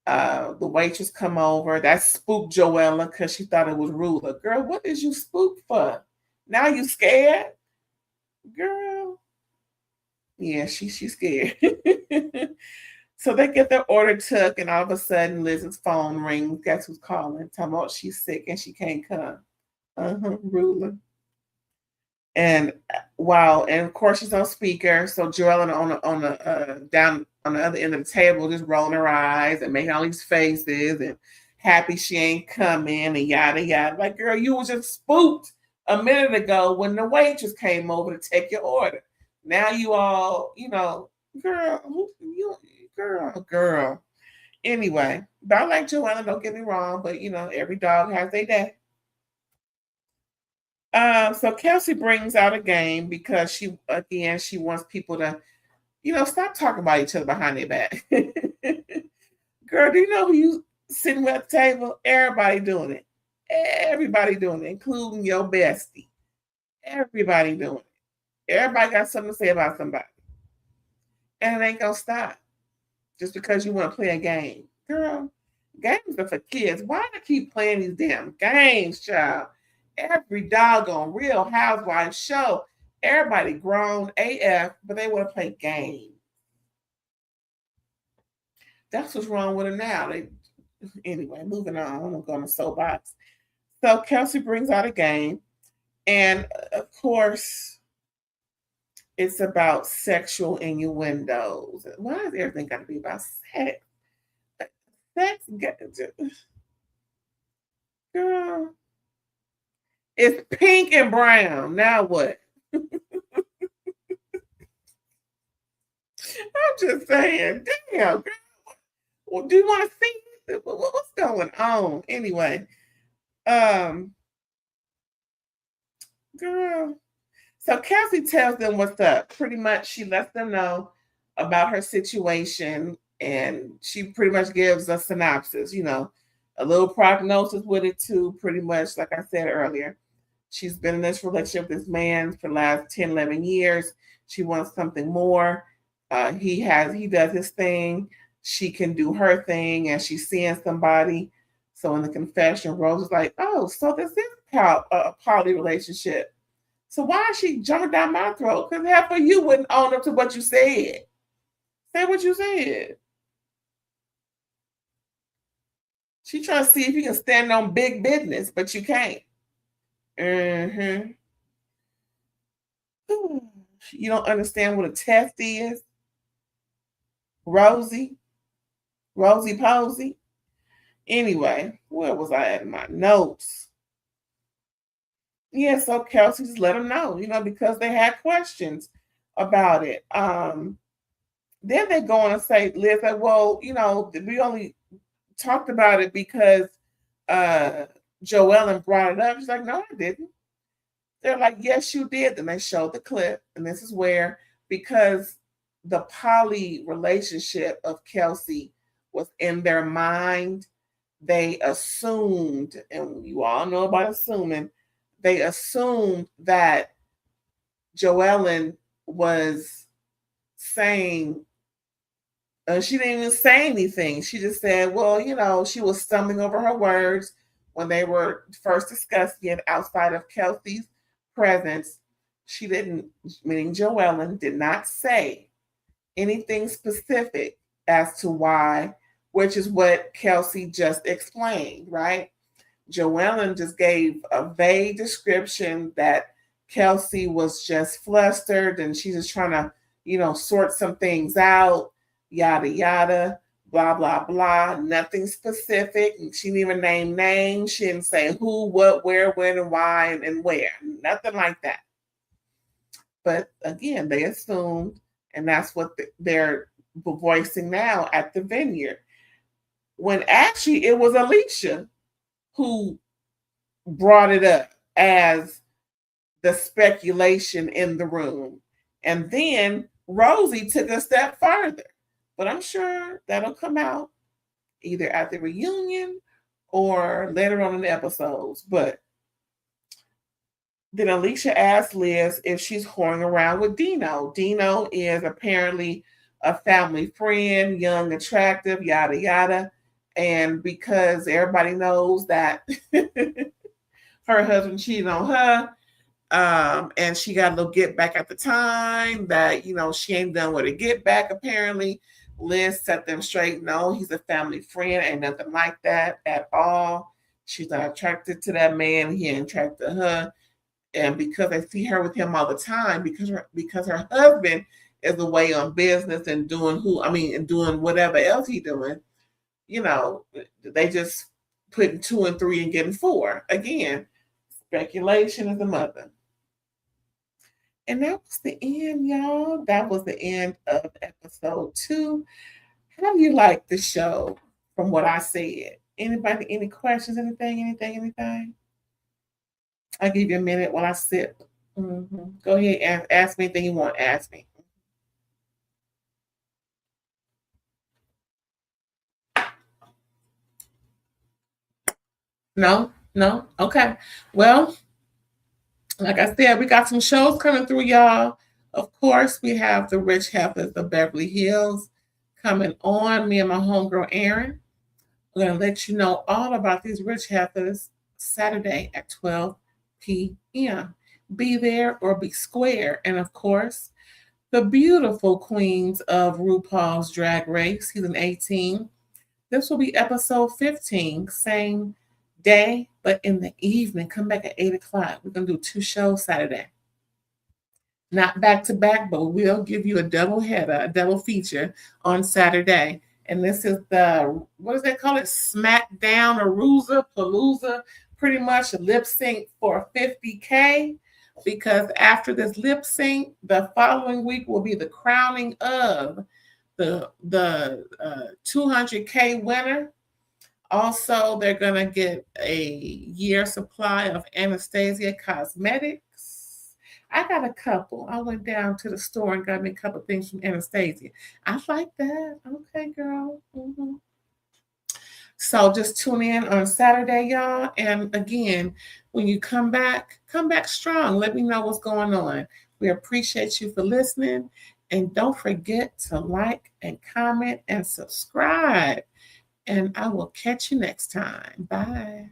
the waitress come over. That spooked Joella because she thought it was Rula. Girl, what is you spooked for? Now you scared? Girl. Yeah, she's scared. So they get their order took, and all of a sudden Liz's phone rings. Guess who's calling? Talking about she's sick and she can't come. Rula. And and of course she's on speaker. So Joellen on the down on the other end of the table, just rolling her eyes and making all these faces and happy she ain't coming and yada yada. Like, girl, you was just spooked a minute ago when the waitress came over to take your order. Now you all, girl. Anyway, but I like Joellen, don't get me wrong, but every dog has their day. So Kelsey brings out a game because she wants people to, stop talking about each other behind their back. Girl, do you know who you sitting with at the table? Everybody doing it. Everybody doing it, including your bestie. Everybody doing it. Everybody got something to say about somebody. And it ain't gonna stop just because you want to play a game. Girl, games are for kids. Why do they keep playing these damn games, child? Every doggone Real Housewives show, everybody grown AF, but they want to play games. That's what's wrong with them now. Anyway, moving on. I'm gonna go on the soapbox. So Kelsey brings out a game, and of course, it's about sexual innuendos. Why is everything got to be about sex? Sex, girl. It's pink and brown. Now what? I'm just saying, damn, girl. Well, do you want to see what's going on? Anyway, girl. So Kelsey tells them what's up. Pretty much, she lets them know about her situation, and she pretty much gives a synopsis. A little prognosis with it too. Pretty much, like I said earlier. She's been in this relationship with this man for the last 10, 11 years. She wants something more. He does his thing. She can do her thing, and she's seeing somebody. So in the confession, Rose is like, oh, so this is a poly relationship. So why is she jumping down my throat? Because half of you wouldn't own up to what you said. Say what you said. She trying to see if you can stand on big business, but you can't. You don't understand what a test is, Rosie? Rosie Posey? Anyway, where was I at in my notes? Yeah, so Kelsey just let them know, because they had questions about it. Then they go on and say, Liz, like, well, we only talked about it because Joellen brought it up. She's like, no, I didn't. They're like, yes, you did. Then they showed the clip. And this is where, because the poly relationship of Kelsey was in their mind, they assumed, and you all know about assuming, they assumed that Joellen was saying, she didn't even say anything. She just said, well, she was stumbling over her words when they were first discussing it outside of Kelsey's presence. She didn't, meaning Joellen, did not say anything specific as to why, which is what Kelsey just explained, right? Joellen just gave a vague description that Kelsey was just flustered and she's just trying to, sort some things out, yada, yada, blah, blah, blah. Nothing specific. She didn't even name names. She didn't say who, what, where, when, and why, and where. Nothing like that. But again, they assumed, and that's what they're voicing now at the vineyard. When actually it was Alicia who brought it up as the speculation in the room. And then Rosie took a step further. But I'm sure that'll come out either at the reunion or later on in the episodes. But then Alicia asked Liz if she's whoring around with Dino. Dino is apparently a family friend, young, attractive, yada, yada. And because everybody knows that her husband cheated on her, and she got a little get back at the time that, she ain't done with a get back, apparently. Liz set them straight. No, he's a family friend. Ain't nothing like that at all. She's not attracted to that man. He ain't attracted to her. And because I see her with him all the time, because her husband is away on business and doing whatever else he's doing, they just putting 2 and 3 and getting 4. Again, speculation is the mother. And that was the end, y'all. That was the end of episode 2. How do you like the show from what I said? Anybody, any questions, anything? I'll give you a minute while I sip. Go ahead and ask me anything you want to ask me. No? Okay. Well, like I said, we got some shows coming through, y'all. Of course, we have the Rich Heifers of Beverly Hills coming on. Me and my homegirl, Erin. We're going to let you know all about these Rich Heifers Saturday at 12 p.m. Be there or be square. And of course, the beautiful queens of RuPaul's Drag Race, season 18. This will be episode 15, same day, but in the evening. Come back at 8 o'clock. We're going to do 2 shows Saturday. Not back to back, but we'll give you a double header, a double feature on Saturday. And this is the, what does they call it? Smackdown or Palooza, pretty much a lip sync for 50K. Because after this lip sync, the following week will be the crowning of the 200K winner. Also, they're going to get a year supply of Anastasia Cosmetics. I got a couple. I went down to the store and got me a couple things from Anastasia. I like that. Okay, girl. So just tune in on Saturday, y'all. And again, when you come back strong. Let me know what's going on. We appreciate you for listening. And don't forget to like and comment and subscribe. And I will catch you next time. Bye.